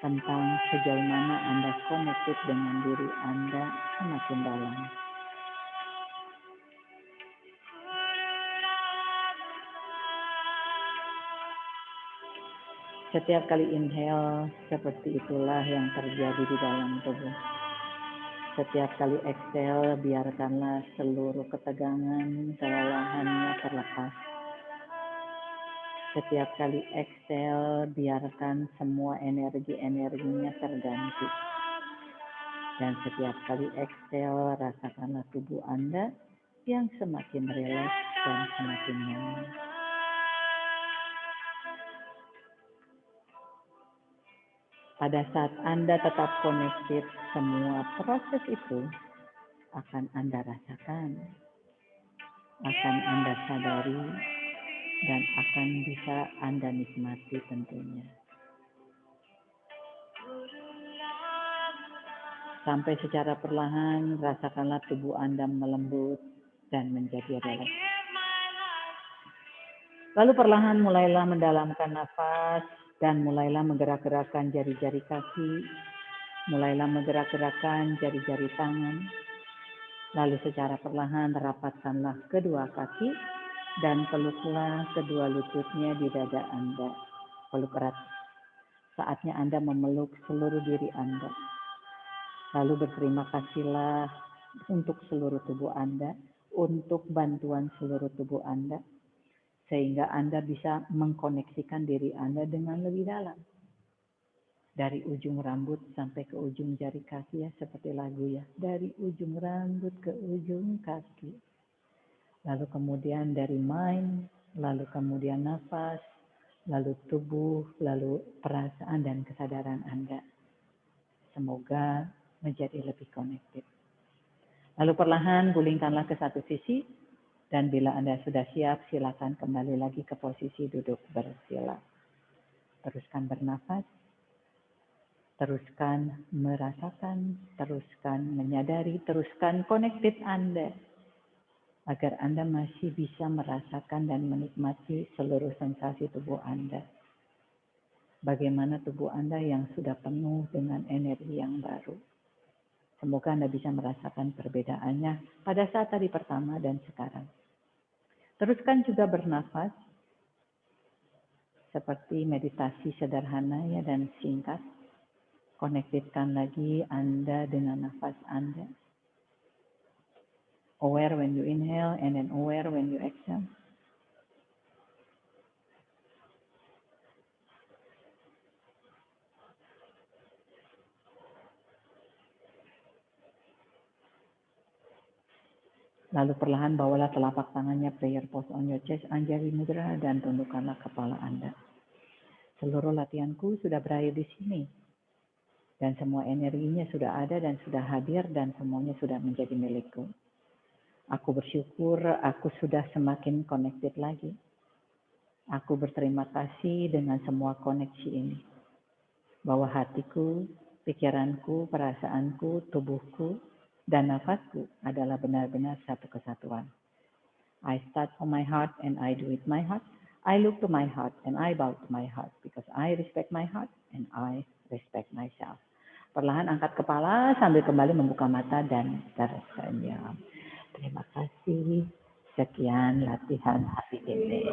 tentang sejauh mana Anda connected dengan diri Anda semakin dalam. Setiap kali inhale, seperti itulah yang terjadi di dalam tubuh. Setiap kali exhale, biarkanlah seluruh ketegangan, kelelahannya terlepas. Setiap kali exhale, biarkan semua energi-energinya terganti. Dan setiap kali exhale, rasakanlah tubuh Anda yang semakin rileks dan semakin nyaman. Pada saat Anda tetap connected, semua proses itu akan Anda rasakan, akan Anda sadari, dan akan bisa Anda nikmati tentunya. Sampai secara perlahan, rasakanlah tubuh Anda melembut dan menjadi rileks. Lalu perlahan mulailah mendalamkan nafas dan mulailah menggerak-gerakkan jari-jari kaki, mulailah menggerak-gerakkan jari-jari tangan. Lalu secara perlahan rapatkanlah kedua kaki dan peluklah kedua lututnya di dada Anda. Peluk erat. Saatnya Anda memeluk seluruh diri Anda. Lalu berterima kasihlah untuk seluruh tubuh Anda, untuk bantuan seluruh tubuh Anda, sehingga Anda bisa mengkoneksikan diri Anda dengan lebih dalam. Dari ujung rambut sampai ke ujung jari kaki ya, seperti lagu ya. Dari ujung rambut ke ujung kaki. Lalu kemudian dari mind, lalu kemudian nafas, lalu tubuh, lalu perasaan dan kesadaran Anda. Semoga menjadi lebih connected. Lalu perlahan gulingkanlah ke satu sisi, dan bila Anda sudah siap, silakan kembali lagi ke posisi duduk bersila. Teruskan bernafas, teruskan merasakan, teruskan menyadari, teruskan connected Anda, agar Anda masih bisa merasakan dan menikmati seluruh sensasi tubuh Anda. Bagaimana tubuh Anda yang sudah penuh dengan energi yang baru. Semoga Anda bisa merasakan perbedaannya pada saat tadi pertama dan sekarang. Teruskan juga bernafas, seperti meditasi sederhana ya dan singkat. Konektkan lagi Anda dengan nafas Anda. Aware when you inhale and then aware when you exhale. Lalu perlahan bawalah telapak tangannya prayer pose on your chest, Anjali Mudra, dan tundukkanlah kepala Anda. Seluruh latihanku sudah berakhir di sini. Dan semua energinya sudah ada dan sudah hadir dan semuanya sudah menjadi milikku. Aku bersyukur aku sudah semakin connected lagi. Aku berterima kasih dengan semua koneksi ini. Bahwa hatiku, pikiranku, perasaanku, tubuhku, dan nafasku adalah benar-benar satu kesatuan. I start from my heart and I do it my heart. I look to my heart and I bow to my heart because I respect my heart and I respect myself. Perlahan angkat kepala sambil kembali membuka mata dan tersenyum. Terima kasih. Sekian latihan hari ini.